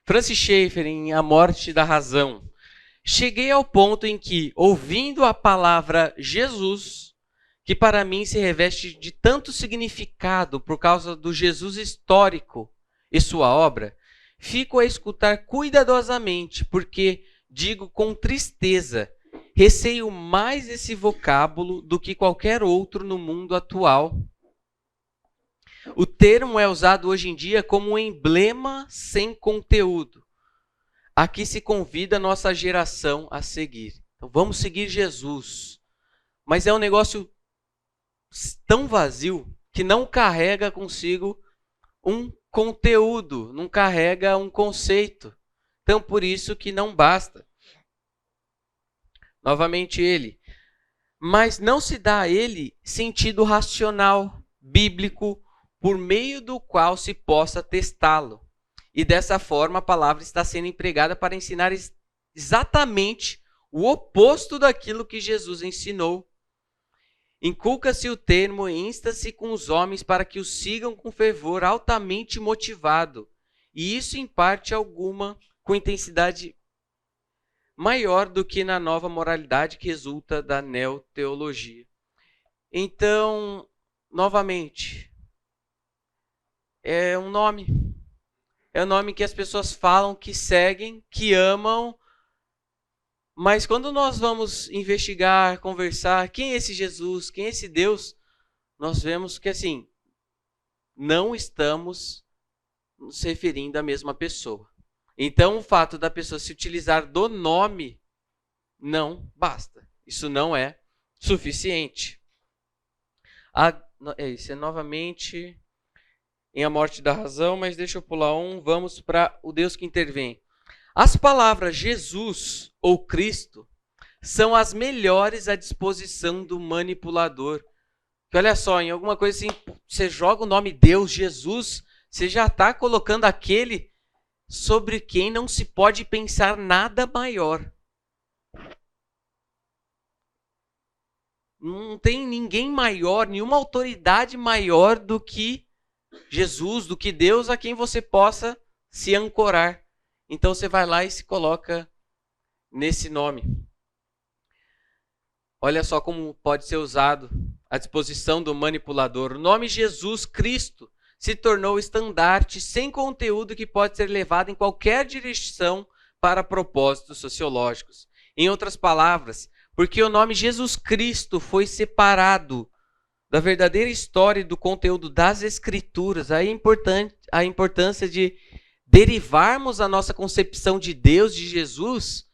Speaker 1: Francis Schaeffer, em A Morte da Razão: cheguei ao ponto em que, ouvindo a palavra Jesus, que para mim se reveste de tanto significado por causa do Jesus histórico e sua obra, fico a escutar cuidadosamente, porque, digo com tristeza, receio mais esse vocábulo do que qualquer outro no mundo atual. O termo é usado hoje em dia como um emblema sem conteúdo. Aqui se convida a nossa geração a seguir. Então, vamos seguir Jesus. Mas é um negócio tão vazio que não carrega consigo um conteúdo, não carrega um conceito. Então, por isso que não basta. Novamente ele. Mas não se dá a ele sentido racional, bíblico, por meio do qual se possa testá-lo. E dessa forma a palavra está sendo empregada para ensinar exatamente o oposto daquilo que Jesus ensinou. Inculca-se o termo e insta-se com os homens para que o sigam com fervor altamente motivado, e isso em parte alguma com intensidade maior do que na nova moralidade que resulta da neoteologia. Então, novamente, é um nome. É um nome que as pessoas falam, que seguem, que amam, mas quando nós vamos investigar, conversar, quem é esse Jesus, quem é esse Deus, nós vemos que assim, não estamos se referindo à mesma pessoa. Então, o fato da pessoa se utilizar do nome não basta. Isso não é suficiente. Isso é novamente em A Morte da Razão, mas deixa eu pular um. Vamos para o Deus que intervém. As palavras Jesus ou Cristo são as melhores à disposição do manipulador. Que olha só, em alguma coisa assim, você joga o nome Deus, Jesus, você já está colocando aquele sobre quem não se pode pensar nada maior. Não tem ninguém maior, nenhuma autoridade maior do que Jesus, do que Deus, a quem você possa se ancorar. Então você vai lá e se coloca nesse nome. Olha só como pode ser usado à disposição do manipulador. O nome Jesus Cristo se tornou estandarte sem conteúdo que pode ser levado em qualquer direção para propósitos sociológicos. Em outras palavras, porque o nome Jesus Cristo foi separado da verdadeira história e do conteúdo das Escrituras, a importância de derivarmos a nossa concepção de Deus, de Jesus,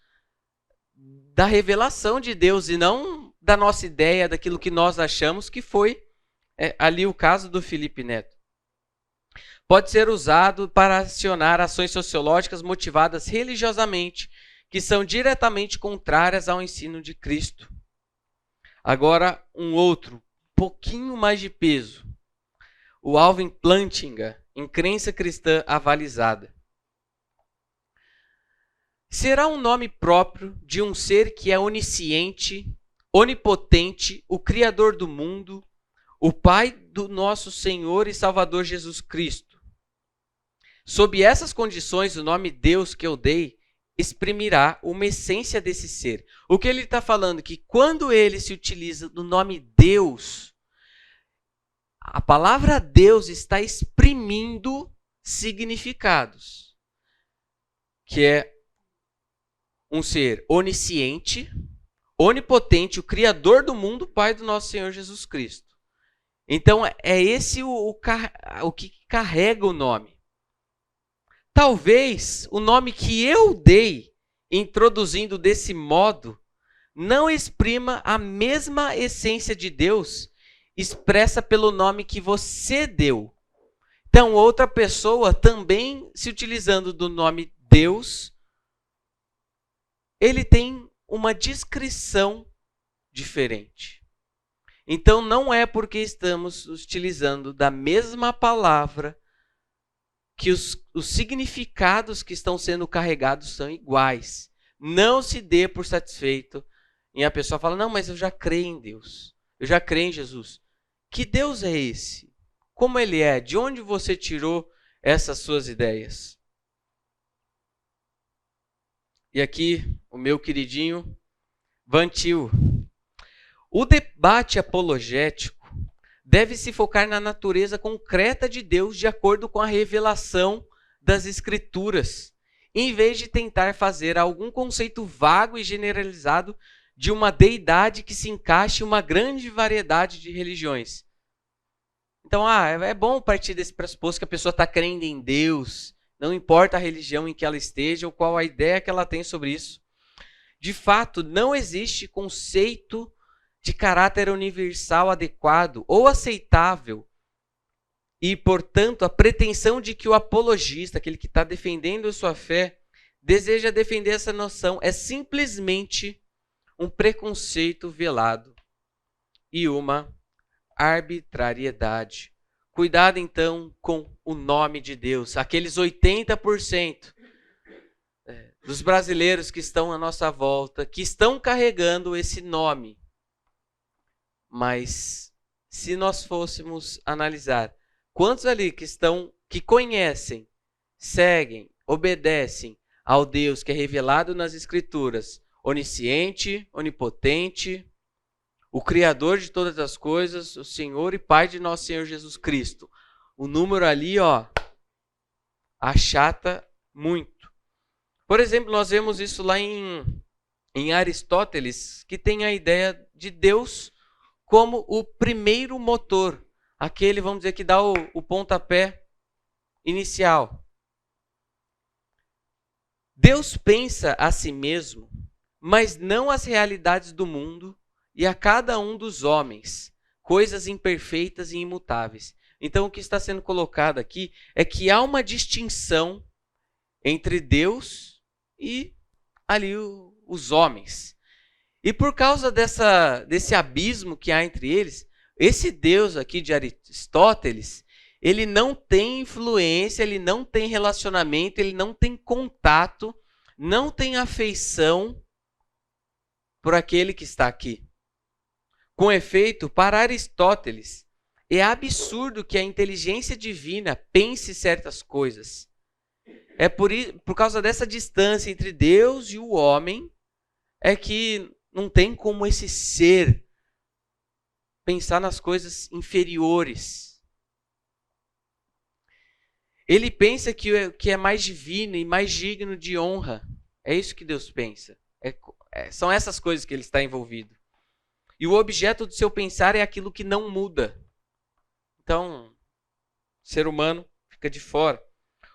Speaker 1: da revelação de Deus e não da nossa ideia, daquilo que nós achamos que foi ali o caso do Felipe Neto. Pode ser usado para acionar ações sociológicas motivadas religiosamente, que são diretamente contrárias ao ensino de Cristo. Agora, um outro, pouquinho mais de peso. O Alvin Plantinga, em Crença Cristã Avalizada. Será um nome próprio de um ser que é onisciente, onipotente, o Criador do mundo, o Pai do nosso Senhor e Salvador Jesus Cristo. Sob essas condições, o nome Deus que eu dei exprimirá uma essência desse ser. O que ele está falando é que quando ele se utiliza do nome Deus, a palavra Deus está exprimindo significados. Que é um ser onisciente, onipotente, o Criador do mundo, Pai do nosso Senhor Jesus Cristo. Então, é esse o que carrega o nome. Talvez o nome que eu dei, introduzindo desse modo, não exprima a mesma essência de Deus expressa pelo nome que você deu. Então, outra pessoa também se utilizando do nome Deus, ele tem uma descrição diferente. Então, não é porque estamos utilizando da mesma palavra que os significados que estão sendo carregados são iguais. Não se dê por satisfeito em a pessoa falar, não, mas eu já creio em Deus. Eu já creio em Jesus. Que Deus é esse? Como ele é? De onde você tirou essas suas ideias? E aqui, o meu queridinho Van Til. O debate apologético deve se focar na natureza concreta de Deus de acordo com a revelação das Escrituras, em vez de tentar fazer algum conceito vago e generalizado de uma deidade que se encaixe em uma grande variedade de religiões. Então, é bom partir desse pressuposto que a pessoa está crendo em Deus, não importa a religião em que ela esteja ou qual a ideia que ela tem sobre isso. De fato, não existe conceito de caráter universal adequado ou aceitável e, portanto, a pretensão de que o apologista, aquele que está defendendo a sua fé, deseja defender essa noção é simplesmente um preconceito velado e uma arbitrariedade. Cuidado, então, com o nome de Deus. Aqueles 80% dos brasileiros que estão à nossa volta, que estão carregando esse nome. Mas, se nós fôssemos analisar, quantos ali que conhecem, seguem, obedecem ao Deus que é revelado nas Escrituras, onisciente, onipotente, o Criador de todas as coisas, o Senhor e Pai de nosso Senhor Jesus Cristo. O número ali, achata muito. Por exemplo, nós vemos isso lá em Aristóteles, que tem a ideia de Deus como o primeiro motor. Aquele, vamos dizer, que dá o pontapé inicial. Deus pensa a si mesmo, mas não as realidades do mundo e a cada um dos homens, coisas imperfeitas e imutáveis. Então, o que está sendo colocado aqui é que há uma distinção entre Deus e ali os homens. E por causa desse abismo que há entre eles, esse Deus aqui de Aristóteles, ele não tem influência, ele não tem relacionamento, ele não tem contato, não tem afeição por aquele que está aqui. Com efeito, para Aristóteles, é absurdo que a inteligência divina pense certas coisas. É por causa dessa distância entre Deus e o homem, é que não tem como esse ser pensar nas coisas inferiores. Ele pensa que é mais divino e mais digno de honra. É isso que Deus pensa. São essas coisas que ele está envolvido. E o objeto do seu pensar é aquilo que não muda. Então, o ser humano fica de fora.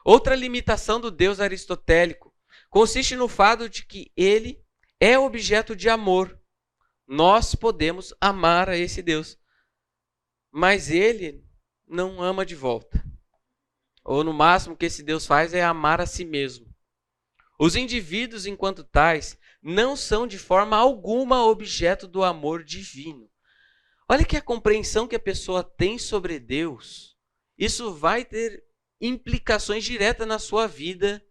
Speaker 1: Outra limitação do Deus aristotélico consiste no fato de que ele é objeto de amor. Nós podemos amar a esse Deus, mas ele não ama de volta. Ou no máximo que esse Deus faz é amar a si mesmo. Os indivíduos, enquanto tais, não são de forma alguma objeto do amor divino. Olha que a compreensão que a pessoa tem sobre Deus, isso vai ter implicações diretas na sua vida.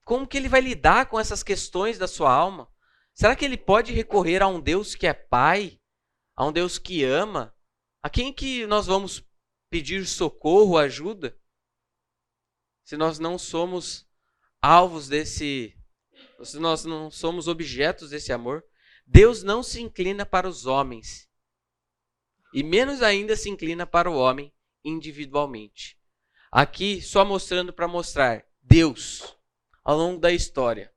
Speaker 1: Como que ele vai lidar com essas questões da sua alma? Será que ele pode recorrer a um Deus que é Pai? A um Deus que ama? A quem que nós vamos pedir socorro, ajuda? Se nós não somos alvos se nós não somos objetos desse amor. Deus não se inclina para os homens. E menos ainda se inclina para o homem individualmente. Aqui, só mostrando para mostrar, Deus, ao longo da história,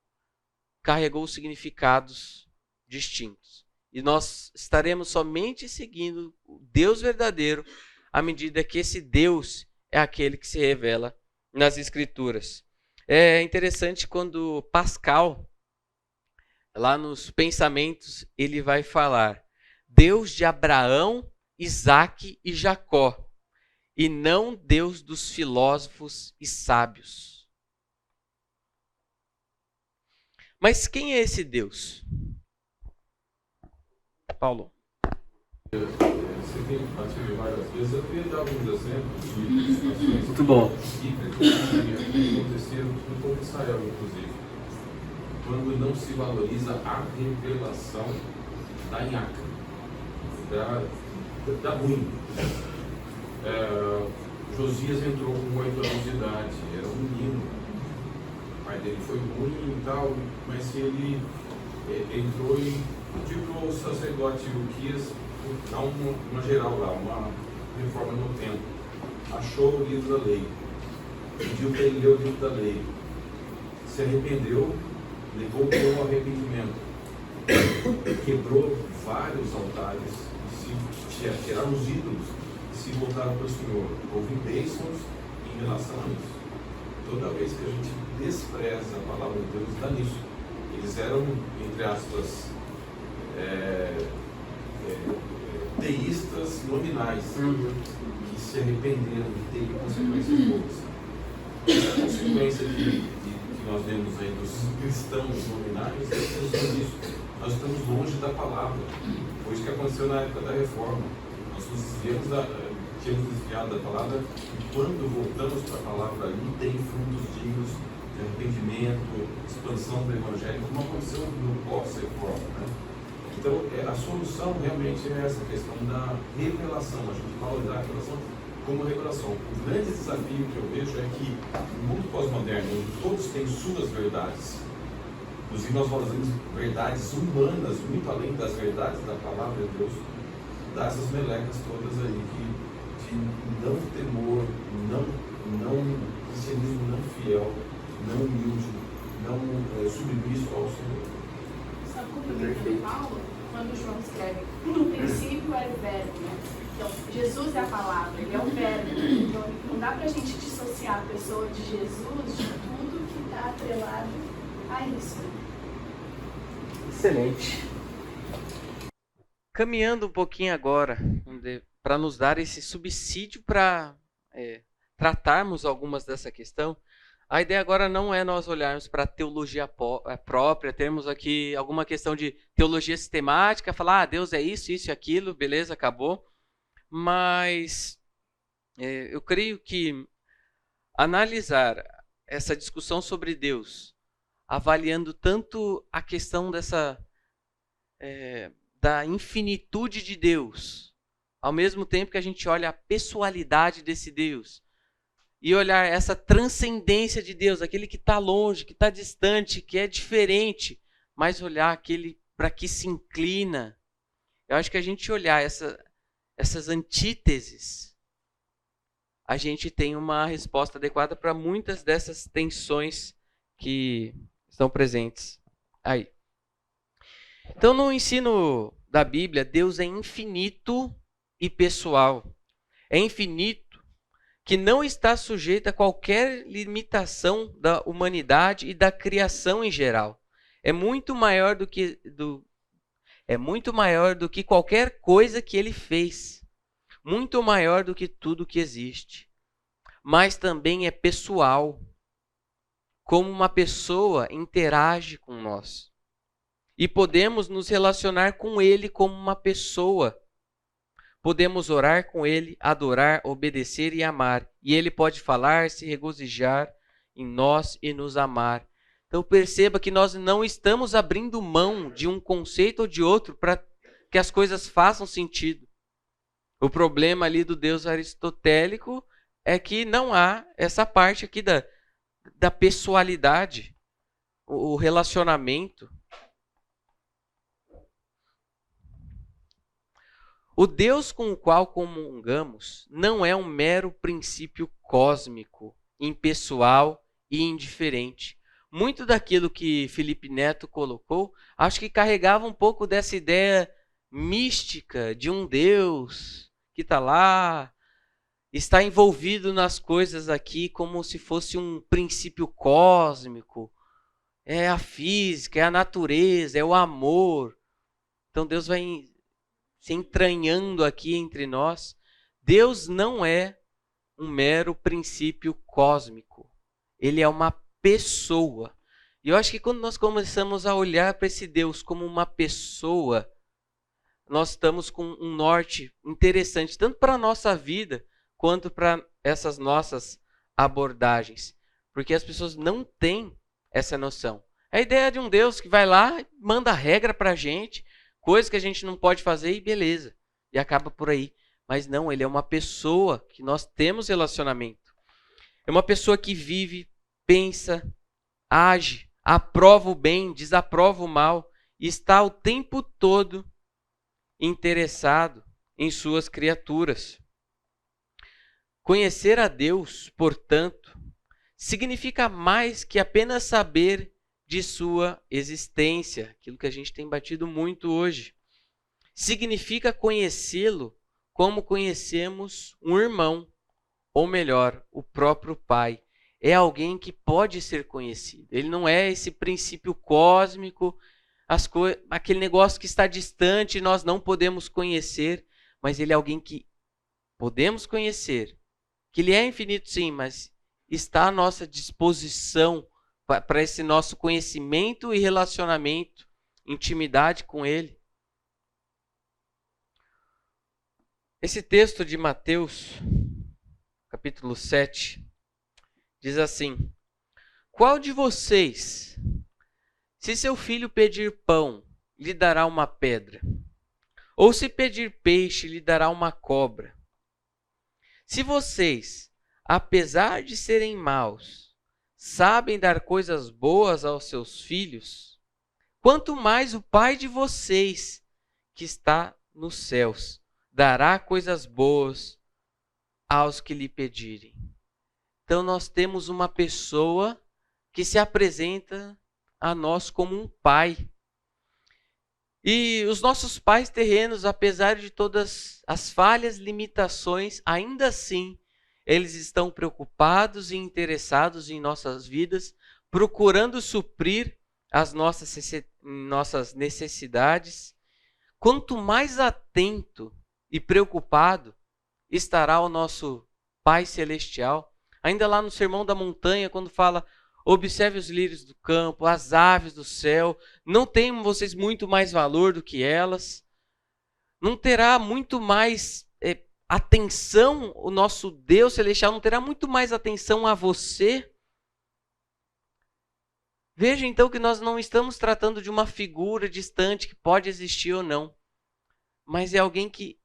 Speaker 1: carregou significados distintos. E nós estaremos somente seguindo o Deus verdadeiro à medida que esse Deus é aquele que se revela nas Escrituras. É interessante quando Pascal, lá nos Pensamentos, ele vai falar Deus de Abraão, Isaque e Jacó, e não Deus dos filósofos e sábios. Mas quem é esse Deus? Paulo.
Speaker 11: Você tem batido várias vezes, eu queria dar alguns exemplos de situações
Speaker 9: Muito bom.
Speaker 11: que aconteceram no povo de Israel, inclusive, quando não se valoriza a revelação da nhaca, da ruim. Josias entrou com 8 anos de idade, era um menino, o pai dele foi ruim e tal, mas ele entrou e pediu ao sacerdote Ilquias dar uma geral lá, uma reforma no templo. Achou o livro da lei, pediu para ele ler o livro da lei, se arrependeu, levou o povo ao arrependimento, quebrou vários altares, tiraram os ídolos e se voltaram para o Senhor. Houve bênçãos em relação a isso. Toda vez que a gente despreza a palavra de Deus, dá nisso. Eles eram, entre aspas, teístas nominais, que se arrependeram de ter consequências boas. A consequência que nós vemos aí dos cristãos nominais é isso. Nós estamos longe da palavra. Foi isso que aconteceu na época da reforma. Nós tínhamos desviado da palavra e quando voltamos para a palavra ali tem frutos dignos de arrependimento, expansão do evangelho, como aconteceu no pós-reforma, né? Então, a solução realmente é essa questão da revelação, a gente valorizar a revelação como revelação. O grande desafio que eu vejo é que no mundo pós-moderno, onde todos têm suas verdades, inclusive nós valorizamos verdades humanas, muito além das verdades da palavra de Deus, dá essas melecas todas aí de não temor, não cristianismo não fiel, não humilde, não submisso ao Senhor.
Speaker 10: Sabe como eu Paulo? Quando João escreve, no princípio era o verbo, né? Então, Jesus é a palavra, ele é o verbo. dá pra gente dissociar a pessoa de Jesus de tudo que está atrelado a isso.
Speaker 9: Excelente.
Speaker 1: Caminhando um pouquinho agora, para nos dar esse subsídio para tratarmos algumas dessa questão, a ideia agora não é nós olharmos para a teologia própria, termos aqui alguma questão de teologia sistemática, falar, Deus é isso, isso e aquilo, beleza, acabou. Mas eu creio que analisar essa discussão sobre Deus, avaliando tanto a questão da infinitude de Deus, ao mesmo tempo que a gente olha a pessoalidade desse Deus, e olhar essa transcendência de Deus, aquele que está longe, que está distante, que é diferente, mas olhar aquele para que se inclina. Eu acho que a gente olhar essas antíteses, a gente tem uma resposta adequada para muitas dessas tensões que estão presentes aí. Então, no ensino da Bíblia, Deus é infinito e pessoal. É infinito, que não está sujeito a qualquer limitação da humanidade e da criação em geral. É muito maior do que qualquer coisa que ele fez. Muito maior do que tudo que existe. Mas também é pessoal. Como uma pessoa interage com nós. E podemos nos relacionar com ele como uma pessoa. Podemos orar com ele, adorar, obedecer e amar. E ele pode falar, se regozijar em nós e nos amar. Então perceba que nós não estamos abrindo mão de um conceito ou de outro para que as coisas façam sentido. O problema ali do Deus aristotélico é que não há essa parte aqui da pessoalidade, o relacionamento. O Deus com o qual comungamos não é um mero princípio cósmico, impessoal e indiferente. Muito daquilo que Felipe Neto colocou, acho que carregava um pouco dessa ideia mística de um Deus que está lá, está envolvido nas coisas aqui como se fosse um princípio cósmico. É a física, é a natureza, é o amor. Então Deus vai se entranhando aqui entre nós. Deus não é um mero princípio cósmico. Ele é uma pessoa. E eu acho que quando nós começamos a olhar para esse Deus como uma pessoa, nós estamos com um norte interessante, tanto para a nossa vida, quanto para essas nossas abordagens. Porque as pessoas não têm essa noção. A ideia de um Deus que vai lá e manda regra para a gente, coisa que a gente não pode fazer e beleza. E acaba por aí. Mas não, ele é uma pessoa que nós temos relacionamento. É uma pessoa que vive, pensa, age, aprova o bem, desaprova o mal. E está o tempo todo interessado em suas criaturas. Conhecer a Deus, portanto, significa mais que apenas saber de sua existência, aquilo que a gente tem batido muito hoje. Significa conhecê-lo como conhecemos um irmão, ou melhor, o próprio Pai. É alguém que pode ser conhecido. Ele não é esse princípio cósmico, aquele negócio que está distante e nós não podemos conhecer, mas ele é alguém que podemos conhecer, que ele é infinito sim, mas está à nossa disposição para esse nosso conhecimento e relacionamento, intimidade com ele. Esse texto de Mateus, capítulo 7, diz assim: qual de vocês, se seu filho pedir pão, lhe dará uma pedra? Ou se pedir peixe, lhe dará uma cobra? Se vocês, apesar de serem maus, sabem dar coisas boas aos seus filhos, quanto mais o Pai de vocês, que está nos céus, dará coisas boas aos que lhe pedirem. Então nós temos uma pessoa que se apresenta a nós como um pai. E os nossos pais terrenos, apesar de todas as falhas, limitações, ainda assim, eles estão preocupados e interessados em nossas vidas, procurando suprir as nossas necessidades. Quanto mais atento e preocupado estará o nosso Pai Celestial, ainda lá no Sermão da Montanha, quando fala: observe os lírios do campo, as aves do céu, não têm vocês muito mais valor do que elas? Não terá muito mais atenção, o nosso Deus Celestial não terá muito mais atenção a você? Veja então que nós não estamos tratando de uma figura distante que pode existir ou não, mas é alguém que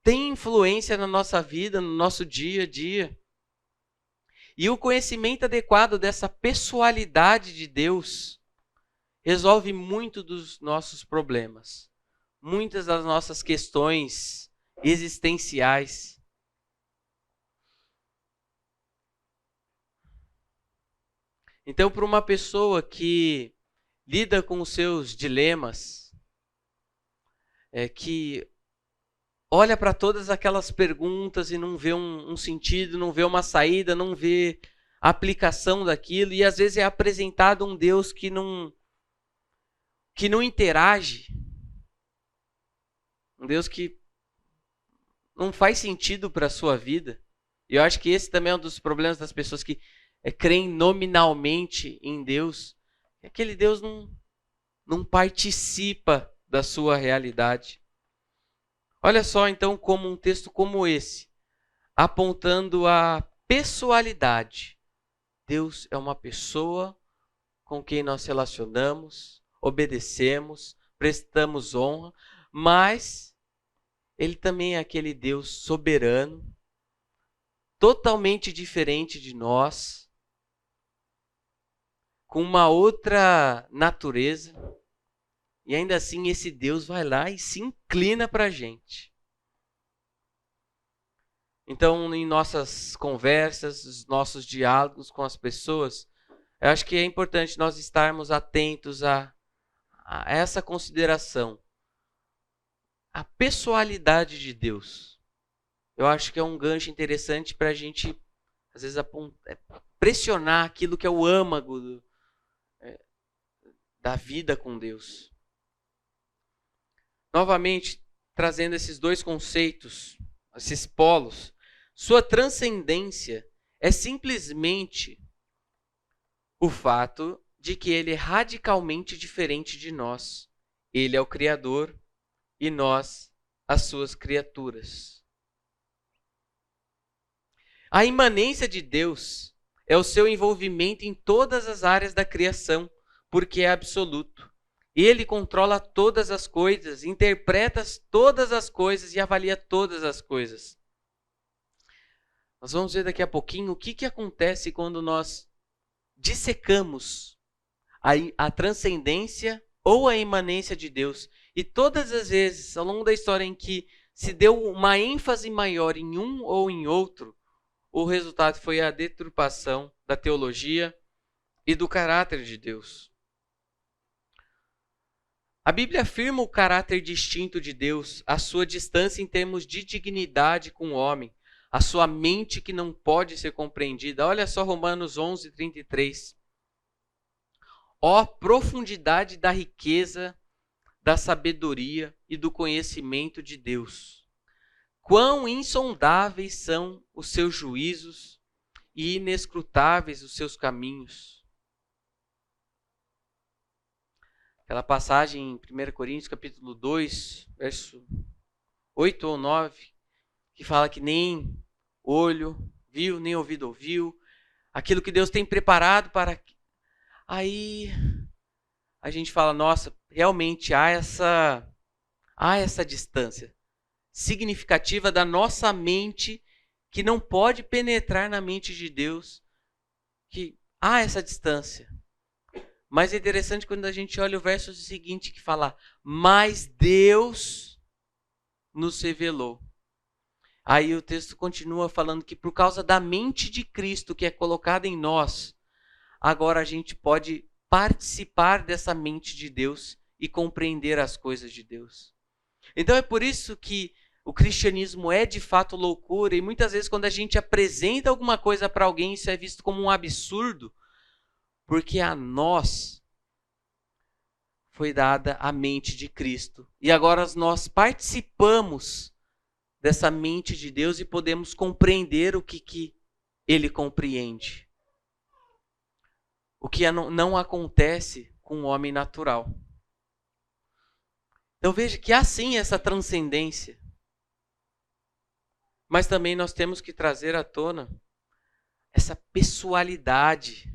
Speaker 1: tem influência na nossa vida, no nosso dia a dia. E o conhecimento adequado dessa pessoalidade de Deus resolve muito dos nossos problemas, muitas das nossas questões existenciais. Então, para uma pessoa que lida com os seus dilemas, que olha para todas aquelas perguntas e não vê um sentido, não vê uma saída, não vê a aplicação daquilo, e às vezes é apresentado um Deus que não interage, um Deus que não faz sentido para a sua vida. E eu acho que esse também é um dos problemas das pessoas que creem nominalmente em Deus. Aquele Deus não participa da sua realidade. Olha só então como um texto como esse, apontando a pessoalidade. Deus é uma pessoa com quem nós relacionamos, obedecemos, prestamos honra, mas Ele também é aquele Deus soberano, totalmente diferente de nós, com uma outra natureza, e ainda assim esse Deus vai lá e se inclina para a gente. Então, em nossas conversas, os nossos diálogos com as pessoas, eu acho que é importante nós estarmos atentos a essa consideração. A pessoalidade de Deus. Eu acho que é um gancho interessante para a gente, às vezes, pressionar aquilo que é o âmago da vida com Deus. Novamente, trazendo esses dois conceitos, esses polos, sua transcendência é simplesmente o fato de que Ele é radicalmente diferente de nós. Ele é o Criador e nós, as suas criaturas. A imanência de Deus é o seu envolvimento em todas as áreas da criação, porque é absoluto. Ele controla todas as coisas, interpreta todas as coisas e avalia todas as coisas. Nós vamos ver daqui a pouquinho o que acontece quando nós dissecamos a transcendência ou a imanência de Deus. E todas as vezes, ao longo da história em que se deu uma ênfase maior em um ou em outro, o resultado foi a deturpação da teologia e do caráter de Deus. A Bíblia afirma o caráter distinto de Deus, a sua distância em termos de dignidade com o homem, a sua mente que não pode ser compreendida. Olha só Romanos 11:33. Ó profundidade da riqueza, da sabedoria e do conhecimento de Deus. Quão insondáveis são os seus juízos e inescrutáveis os seus caminhos. Aquela passagem em 1 Coríntios capítulo 2, verso 8 ou 9, que fala que nem olho viu, nem ouvido ouviu, aquilo que Deus tem preparado para... Aí a gente fala, nossa, realmente há essa distância significativa da nossa mente que não pode penetrar na mente de Deus, que há essa distância. Mas é interessante quando a gente olha o verso seguinte que fala, mas Deus nos revelou. Aí o texto continua falando que por causa da mente de Cristo que é colocada em nós, agora a gente pode participar dessa mente de Deus e compreender as coisas de Deus. Então é por isso que o cristianismo é de fato loucura, e muitas vezes quando a gente apresenta alguma coisa para alguém, isso é visto como um absurdo, porque a nós foi dada a mente de Cristo. E agora nós participamos dessa mente de Deus e podemos compreender o que Ele compreende. O que não acontece com o homem natural. Então veja que há sim essa transcendência. Mas também nós temos que trazer à tona essa pessoalidade,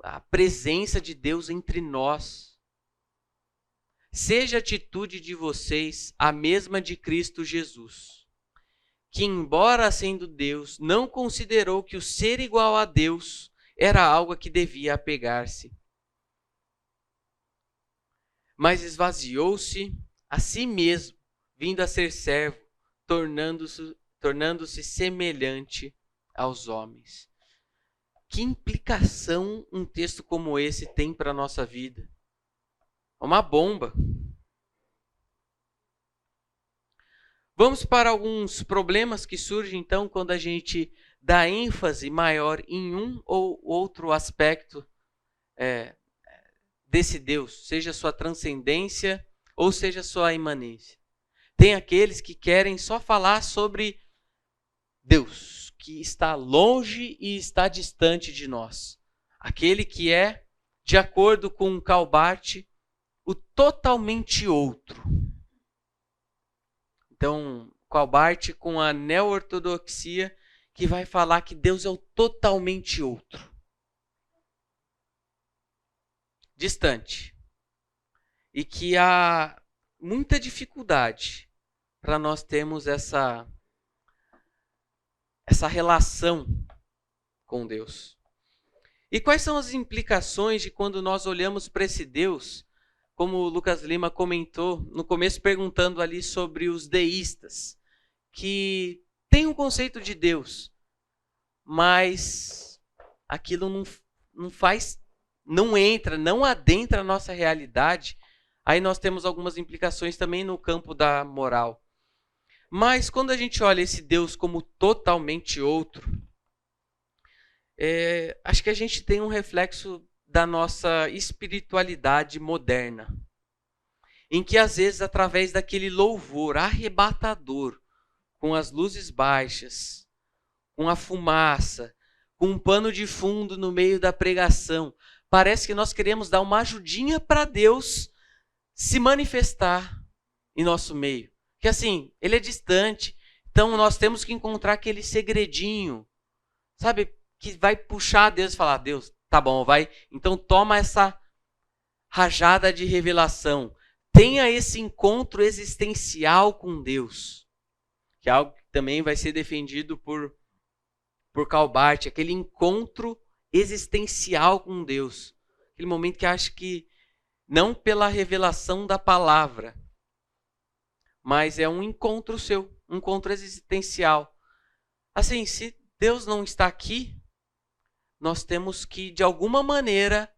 Speaker 1: a presença de Deus entre nós. Seja a atitude de vocês a mesma de Cristo Jesus, que embora sendo Deus, não considerou que o ser igual a Deus era algo a que devia apegar-se, mas esvaziou-se a si mesmo, vindo a ser servo, tornando-se semelhante aos homens. Que implicação um texto como esse tem para a nossa vida? É uma bomba. Vamos para alguns problemas que surgem, então, quando a gente dá ênfase maior em um ou outro aspecto desse Deus, seja sua transcendência ou seja sua imanência. Tem aqueles que querem só falar sobre Deus, que está longe e está distante de nós. Aquele que é, de acordo com Karl Barth, o totalmente outro. Então, Karl Barth com a neo-ortodoxia, que vai falar que Deus é o totalmente outro. Distante. E que há muita dificuldade para nós termos essa relação com Deus. E quais são as implicações de quando nós olhamos para esse Deus, como o Lucas Lima comentou no começo, perguntando ali sobre os deístas, que tem um conceito de Deus, mas aquilo não entra, não adentra a nossa realidade. Aí nós temos algumas implicações também no campo da moral. Mas quando a gente olha esse Deus como totalmente outro, acho que a gente tem um reflexo da nossa espiritualidade moderna, em que às vezes através daquele louvor arrebatador, com as luzes baixas, com a fumaça, com um pano de fundo no meio da pregação, parece que nós queremos dar uma ajudinha para Deus se manifestar em nosso meio. Que assim, ele é distante, então nós temos que encontrar aquele segredinho, sabe, que vai puxar Deus e falar: Deus, tá bom, vai, então toma essa rajada de revelação. Tenha esse encontro existencial com Deus, que é algo que também vai ser defendido por Karl Barth, aquele encontro existencial com Deus. Aquele momento que acha que não pela revelação da palavra, mas é um encontro seu, um encontro existencial. Assim, se Deus não está aqui, nós temos que, de alguma maneira,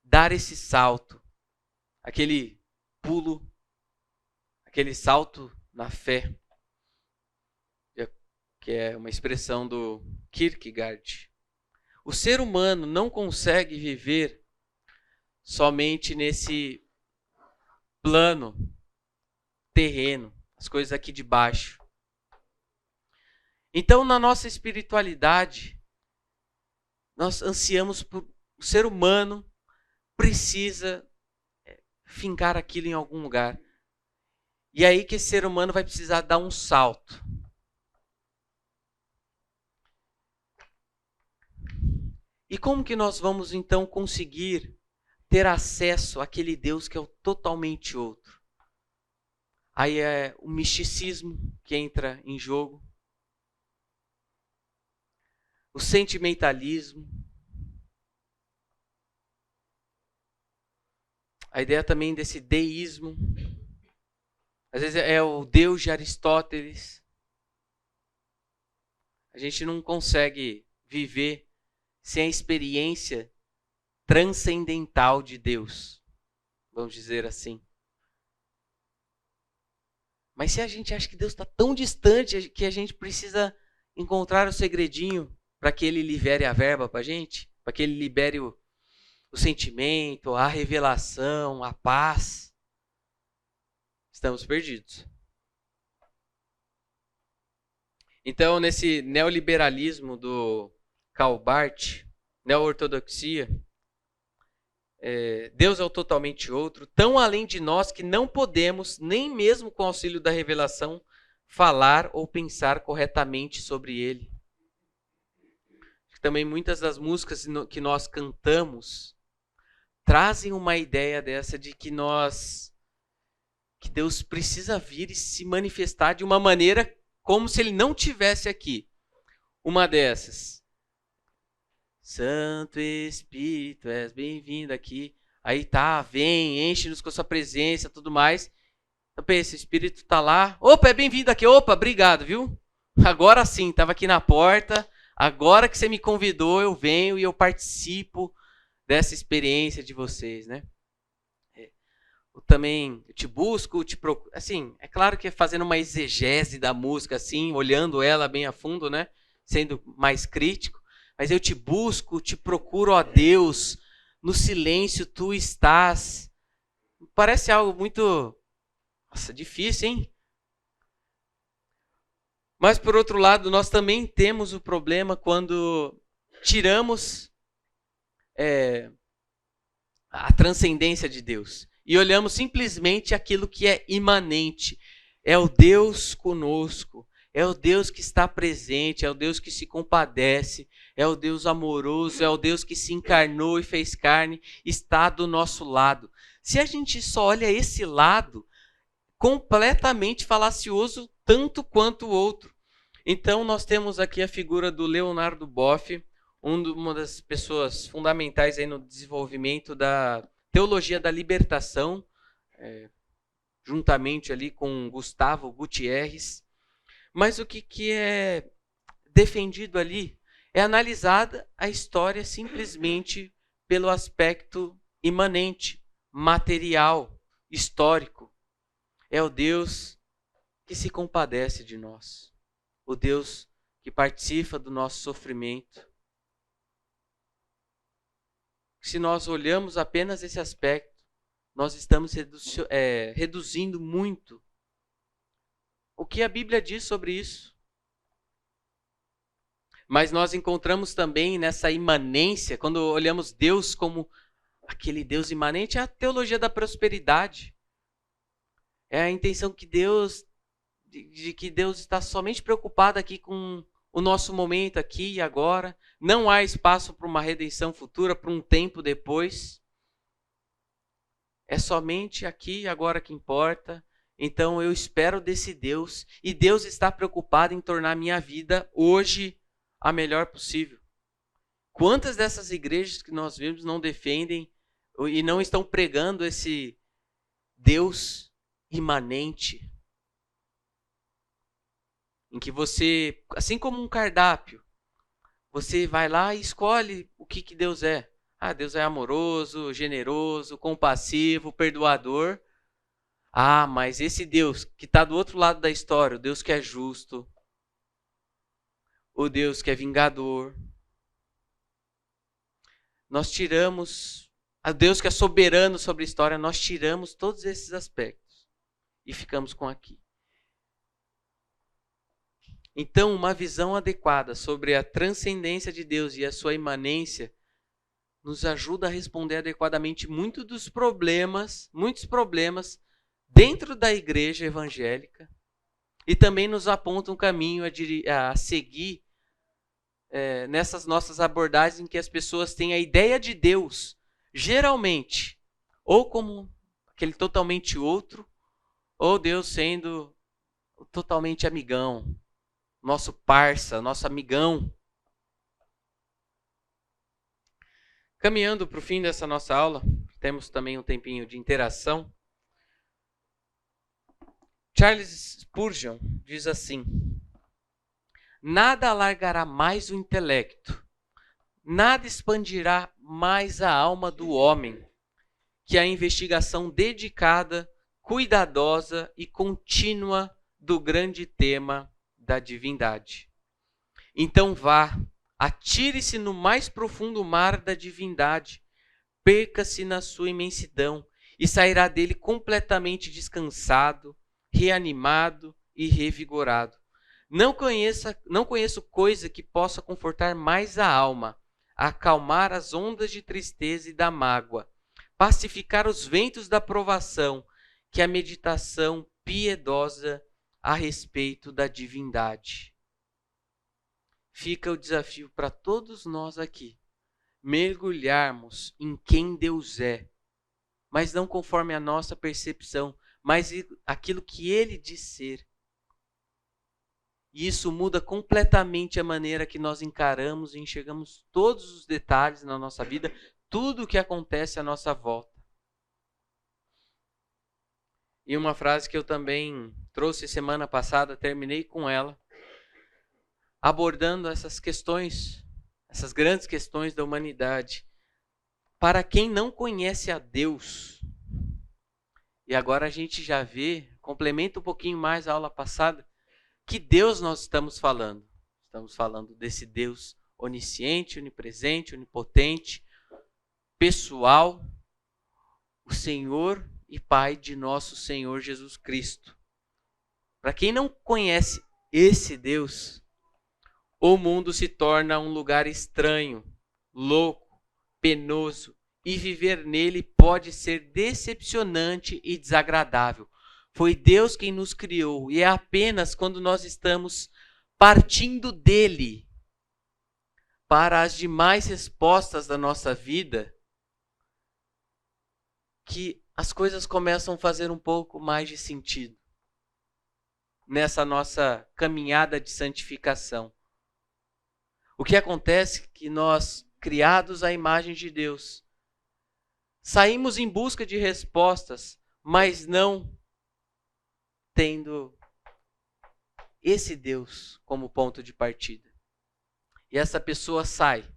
Speaker 1: dar esse salto. Aquele pulo, aquele salto na fé, que é uma expressão do Kierkegaard. O ser humano não consegue viver somente nesse plano terreno, as coisas aqui de baixo. Então, na nossa espiritualidade, nós ansiamos por... O ser humano precisa fincar aquilo em algum lugar. E é aí que esse ser humano vai precisar dar um salto. E como que nós vamos então conseguir ter acesso àquele Deus que é o totalmente outro? Aí é o misticismo que entra em jogo, o sentimentalismo, a ideia também desse deísmo. Às vezes é o Deus de Aristóteles. A gente não consegue viver sem a experiência transcendental de Deus, vamos dizer assim. Mas se a gente acha que Deus está tão distante que a gente precisa encontrar o segredinho para que Ele libere a verba para a gente, para que Ele libere o sentimento, a revelação, a paz, estamos perdidos. Então, nesse neoliberalismo do Karl Barth, neo-ortodoxia, Deus é o totalmente outro, tão além de nós que não podemos, nem mesmo com o auxílio da revelação, falar ou pensar corretamente sobre Ele. Também muitas das músicas que nós cantamos trazem uma ideia dessa de que Deus precisa vir e se manifestar de uma maneira como se Ele não tivesse aqui. Uma dessas: Santo Espírito, és bem-vindo aqui. Aí tá, vem, enche-nos com a sua presença, tudo mais. Então pensa, o Espírito tá lá. Opa, é bem-vindo aqui. Opa, obrigado, viu? Agora sim, estava aqui na porta. Agora que você me convidou, eu venho e eu participo dessa experiência de vocês, né? Eu também te busco, te procuro. Assim, é claro que é fazendo uma exegese da música, assim, olhando ela bem a fundo, né? Sendo mais crítico. Mas eu te busco, te procuro, ó Deus, no silêncio tu estás. Parece algo muito, nossa, difícil, hein? Mas, por outro lado, nós também temos o problema quando tiramos a transcendência de Deus e olhamos simplesmente aquilo que é imanente. É o Deus conosco, é o Deus que está presente, é o Deus que se compadece, é o Deus amoroso, é o Deus que se encarnou e fez carne, está do nosso lado. Se a gente só olha esse lado, completamente falacioso, tanto quanto o outro. Então, nós temos aqui a figura do Leonardo Boff, uma das pessoas fundamentais aí no desenvolvimento da teologia da libertação, juntamente ali com Gustavo Gutierrez. Mas o que é defendido ali é analisada a história simplesmente pelo aspecto imanente, material, histórico. É o Deus que se compadece de nós. O Deus que participa do nosso sofrimento. Se nós olhamos apenas esse aspecto, nós estamos reduzindo muito o que a Bíblia diz sobre isso. Mas nós encontramos também nessa imanência, quando olhamos Deus como aquele Deus imanente, é a teologia da prosperidade. É a intenção que de que Deus está somente preocupado aqui com o nosso momento aqui e agora. Não há espaço para uma redenção futura, para um tempo depois. É somente aqui e agora que importa. Então eu espero desse Deus, e Deus está preocupado em tornar a minha vida hoje a melhor possível. Quantas dessas igrejas que nós vemos não defendem e não estão pregando esse Deus imanente, em que você, assim como um cardápio, você vai lá e escolhe o que Deus é. Ah, Deus é amoroso, generoso, compassivo, perdoador. Ah, mas esse Deus que está do outro lado da história, o Deus que é justo, o Deus que é vingador. Nós tiramos, a Deus que é soberano sobre a história, nós tiramos todos esses aspectos e ficamos com aqui. Então, uma visão adequada sobre a transcendência de Deus e a sua imanência nos ajuda a responder adequadamente muitos problemas dentro da igreja evangélica, e também nos aponta um caminho a seguir nessas nossas abordagens em que as pessoas têm a ideia de Deus, geralmente, ou como aquele totalmente outro, ou Deus sendo totalmente amigão, nosso parça, nosso amigão. Caminhando para o fim dessa nossa aula, temos também um tempinho de interação. Charles Spurgeon diz assim: nada alargará mais o intelecto, nada expandirá mais a alma do homem que a investigação dedicada cuidadosa e contínua do grande tema da divindade. Então vá, atire-se no mais profundo mar da divindade, perca-se na sua imensidão e sairá dele completamente descansado, reanimado e revigorado. Não conheço coisa que possa confortar mais a alma, acalmar as ondas de tristeza e da mágoa, pacificar os ventos da provação, que a meditação piedosa a respeito da divindade. Fica o desafio para todos nós aqui, mergulharmos em quem Deus é, mas não conforme a nossa percepção, mas aquilo que Ele diz ser. E isso muda completamente a maneira que nós encaramos e enxergamos todos os detalhes na nossa vida, tudo o que acontece à nossa volta. E uma frase que eu também trouxe semana passada, terminei com ela, abordando essas questões, essas grandes questões da humanidade. Para quem não conhece a Deus, e agora a gente já vê, complementa um pouquinho mais a aula passada, que Deus nós estamos falando? Estamos falando desse Deus onisciente, onipresente, onipotente, pessoal, o Senhor e Pai de nosso Senhor Jesus Cristo. Para quem não conhece esse Deus, o mundo se torna um lugar estranho, louco, penoso, e viver nele pode ser decepcionante e desagradável. Foi Deus quem nos criou e é apenas quando nós estamos partindo dele para as demais respostas da nossa vida que as coisas começam a fazer um pouco mais de sentido nessa nossa caminhada de santificação. O que acontece é que nós, criados à imagem de Deus, saímos em busca de respostas, mas não tendo esse Deus como ponto de partida. E essa pessoa sai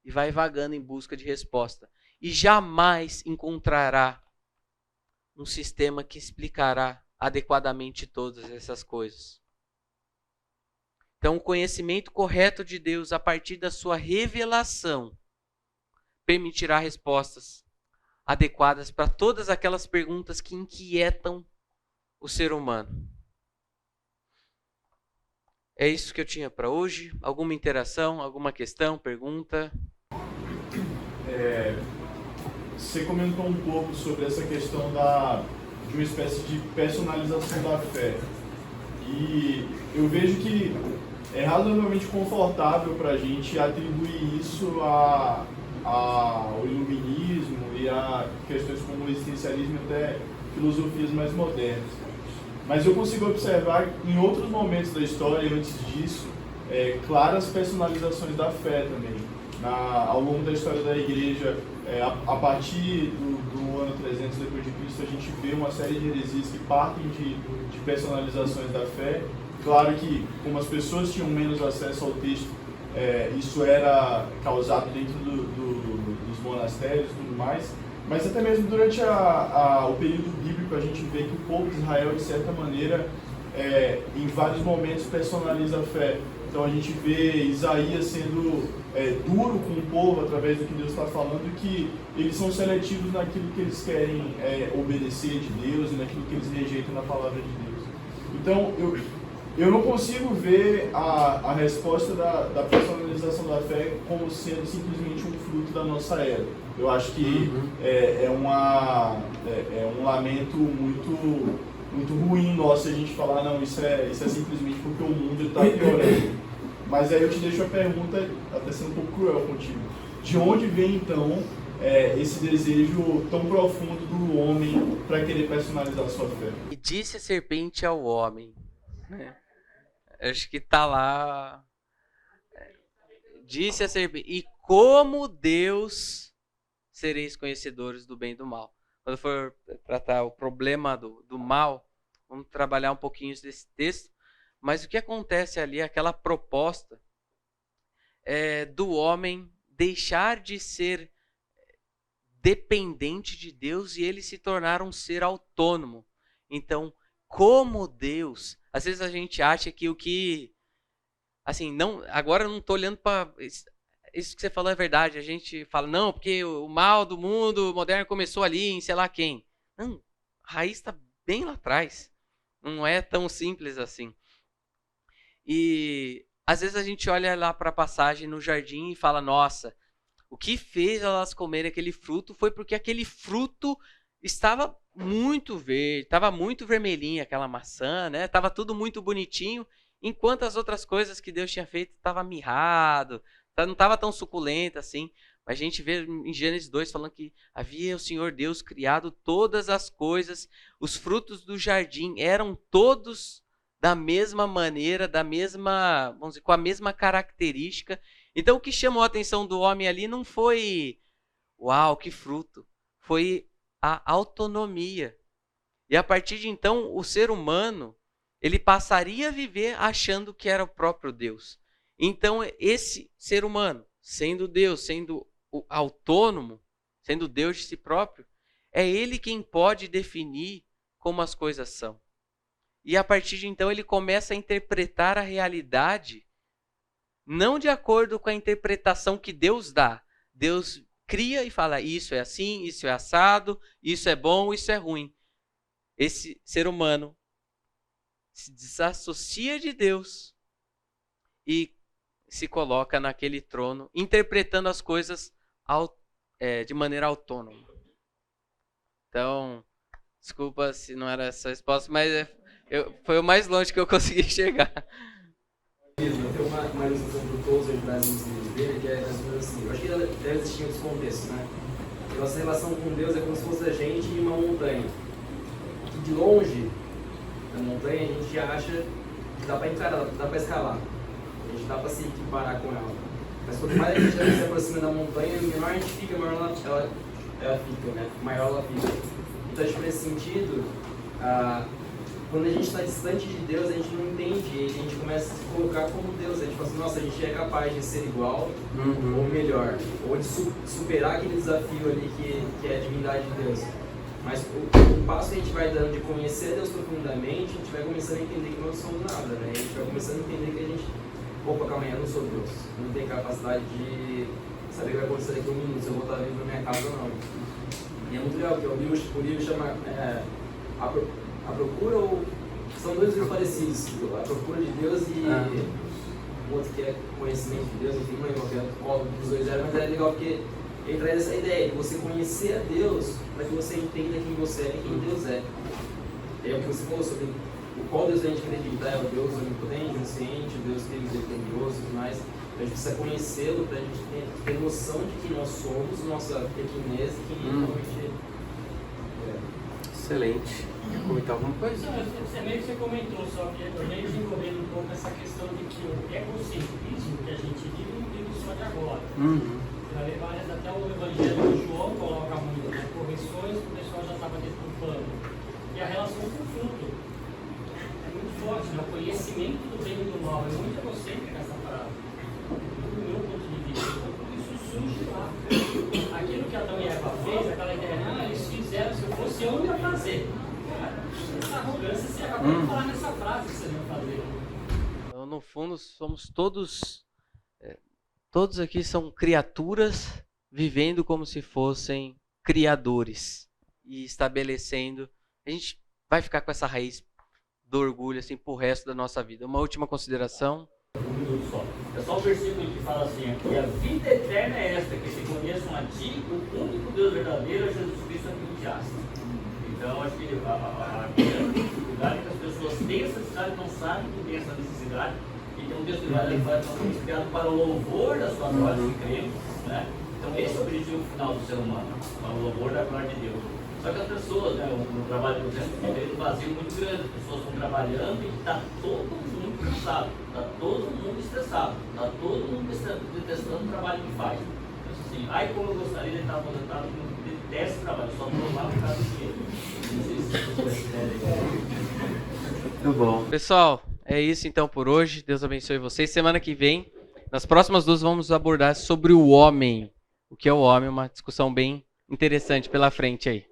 Speaker 1: e vai vagando em busca de resposta. E jamais encontrará um sistema que explicará adequadamente todas essas coisas. Então, o conhecimento correto de Deus, a partir da sua revelação, permitirá respostas adequadas para todas aquelas perguntas que inquietam o ser humano. É isso que eu tinha para hoje. Alguma interação, alguma questão, pergunta?
Speaker 2: Você comentou um pouco sobre essa questão de uma espécie de personalização da fé. E eu vejo que é razoavelmente confortável para a gente atribuir isso ao iluminismo e a questões como o existencialismo e até filosofias mais modernas. Mas eu consigo observar em outros momentos da história, antes disso, claras personalizações da fé também. Ao longo da história da igreja, a partir do ano 300 depois de Cristo, a gente vê uma série de heresias que partem de personalizações da fé. Claro que, como as pessoas tinham menos acesso ao texto, isso era causado dentro dos monastérios e tudo mais. Mas até mesmo durante o período bíblico, a gente vê que o povo de Israel, de certa maneira, em vários momentos personaliza a fé. Então a gente vê Isaías sendo duro com o povo através do que Deus está falando, que eles são seletivos naquilo que eles querem obedecer de Deus e naquilo que eles rejeitam na palavra de Deus. Então eu não consigo ver a resposta da personalização da fé como sendo simplesmente um fruto da nossa era. Eu acho que é um lamento muito ruim nosso se a gente falar, não, isso é simplesmente porque o mundo está piorando. Mas aí eu te deixo a pergunta, até sendo um pouco cruel contigo. De onde vem então esse desejo tão profundo do homem para querer personalizar a sua fé?
Speaker 1: E disse a serpente ao homem, né? Acho que está lá. Disse a serpente, e como Deus sereis conhecedores do bem e do mal. Quando for tratar o problema do mal, vamos trabalhar um pouquinho desse texto. Mas o que acontece ali, aquela proposta do homem deixar de ser dependente de Deus e ele se tornar um ser autônomo. Então, como Deus, às vezes a gente acha que o que, assim, não, agora eu não estou olhando para isso que você falou é verdade. A gente fala, não, porque o mal do mundo moderno começou ali em sei lá quem. Não, a raiz está bem lá atrás. Não é tão simples assim. E às vezes a gente olha lá para a passagem no jardim e fala, nossa, o que fez elas comerem aquele fruto foi porque aquele fruto estava muito verde, estava muito vermelhinho aquela maçã, né? Estava tudo muito bonitinho, enquanto as outras coisas que Deus tinha feito estava mirrado, não estava tão suculenta assim. A gente vê em Gênesis 2 falando que havia o Senhor Deus criado todas as coisas, os frutos do jardim eram todos da mesma maneira, da mesma, vamos dizer, com a mesma característica. Então o que chamou a atenção do homem ali não foi, uau, que fruto, foi a autonomia. E a partir de então, o ser humano, ele passaria a viver achando que era o próprio Deus. Então esse ser humano, sendo Deus, sendo autônomo, sendo Deus de si próprio, é ele quem pode definir como as coisas são. E a partir de então ele começa a interpretar a realidade não de acordo com a interpretação que Deus dá. Deus cria e fala, isso é assim, isso é assado, isso é bom, isso é ruim. Esse ser humano se desassocia de Deus e se coloca naquele trono, interpretando as coisas de maneira autônoma. Então, desculpa se não era essa resposta, mas foi o mais longe que eu consegui chegar.
Speaker 3: Tem uma ilustração do Tozer das músicas dele, que é mais ou menos assim. Eu acho que deve existir outros contextos, né? A nossa relação com Deus é como se fosse a gente em uma montanha. Que de longe, na montanha, a gente acha que dá para encarar, dá para escalar. A gente dá para se equiparar com ela. Mas quanto mais a gente se aproxima da montanha, menor a gente fica, maior ela fica, né? Maior ela fica. Então, acho que nesse sentido, quando a gente está distante de Deus, a gente não entende, e a gente começa a se colocar como Deus. A gente fala assim, nossa, a gente é capaz de ser igual, ou melhor, ou de superar aquele desafio ali que é a divindade de Deus. Mas o passo que a gente vai dando de conhecer Deus profundamente, a gente vai começando a entender que não somos nada, né? A gente vai começando a entender que a gente, opa, calma aí, eu não sou Deus. Eu não tenho capacidade de saber o que vai acontecer daqui a um minuto, se eu vou estar vivo na minha casa ou não. E é muito legal, porque o livro chama A Procura, ou são dois livros parecidos, A Procura de Deus e o outro que é Conhecimento de Deus, enfim, não lembro qual dos dois era, mas é legal porque ele traz essa ideia de você conhecer a Deus para que você entenda quem você é e quem Deus é. É o que você falou sobre o qual Deus a gente acredita, é o Deus onipotente, onisciente, o Deus que é misericordioso e tudo mais. A gente precisa conhecê-lo para a gente ter noção de quem nós somos, nossa pequenez e quem realmente é.
Speaker 9: Excelente. Quer comentar alguma coisa?
Speaker 7: Não, você comentou, só que eu venho desenvolvendo um pouco essa questão de que o egocentrismo que a gente vive não vive só de agora. Até o Evangelho de João coloca muito, né? Correções, o pessoal já estava desculpando. E a relação com o fruto é muito forte, né? O conhecimento do bem e do mal é muito egocêntrica essa parada. Do meu ponto de vista, então, isso surge lá. Aquilo que Adão e Eva fez, aquela ideia, eles fizeram, se eu fosse eu ia fazer. Essa arrogância, você acabou de falar nessa frase que você ia fazer.
Speaker 1: Então, no fundo, somos todos aqui são criaturas vivendo como se fossem criadores e estabelecendo. A gente vai ficar com essa raiz do orgulho assim pro resto da nossa vida. Uma última consideração.
Speaker 7: Um minuto só. É só o versículo que fala assim aqui: a vida eterna é esta, que se conheçam a ti, o único Deus verdadeiro, é Jesus Cristo, a quem enviaste. Então, acho que a dificuldade é que as pessoas têm essa necessidade, não sabem que tem essa necessidade. E tem um Deus que vai levar nós criado para o louvor da sua glória, que cremos, né? Então, esse é o objetivo final do ser humano, para o louvor da glória de Deus. Só que as pessoas, né, no trabalho do tempo, tem um vazio muito grande. As pessoas estão trabalhando e está todo mundo cansado, está todo mundo estressado, está todo mundo detestando o trabalho que faz. Então, assim, ai, como eu gostaria de estar aposentado, que não detesta o trabalho, só estou lá por causa do dinheiro. Não sei se vocês
Speaker 1: Muito bom. Pessoal, é isso então por hoje. Deus abençoe vocês. Semana que vem, nas próximas duas, vamos abordar sobre o homem. O que é o homem, uma discussão bem interessante pela frente aí.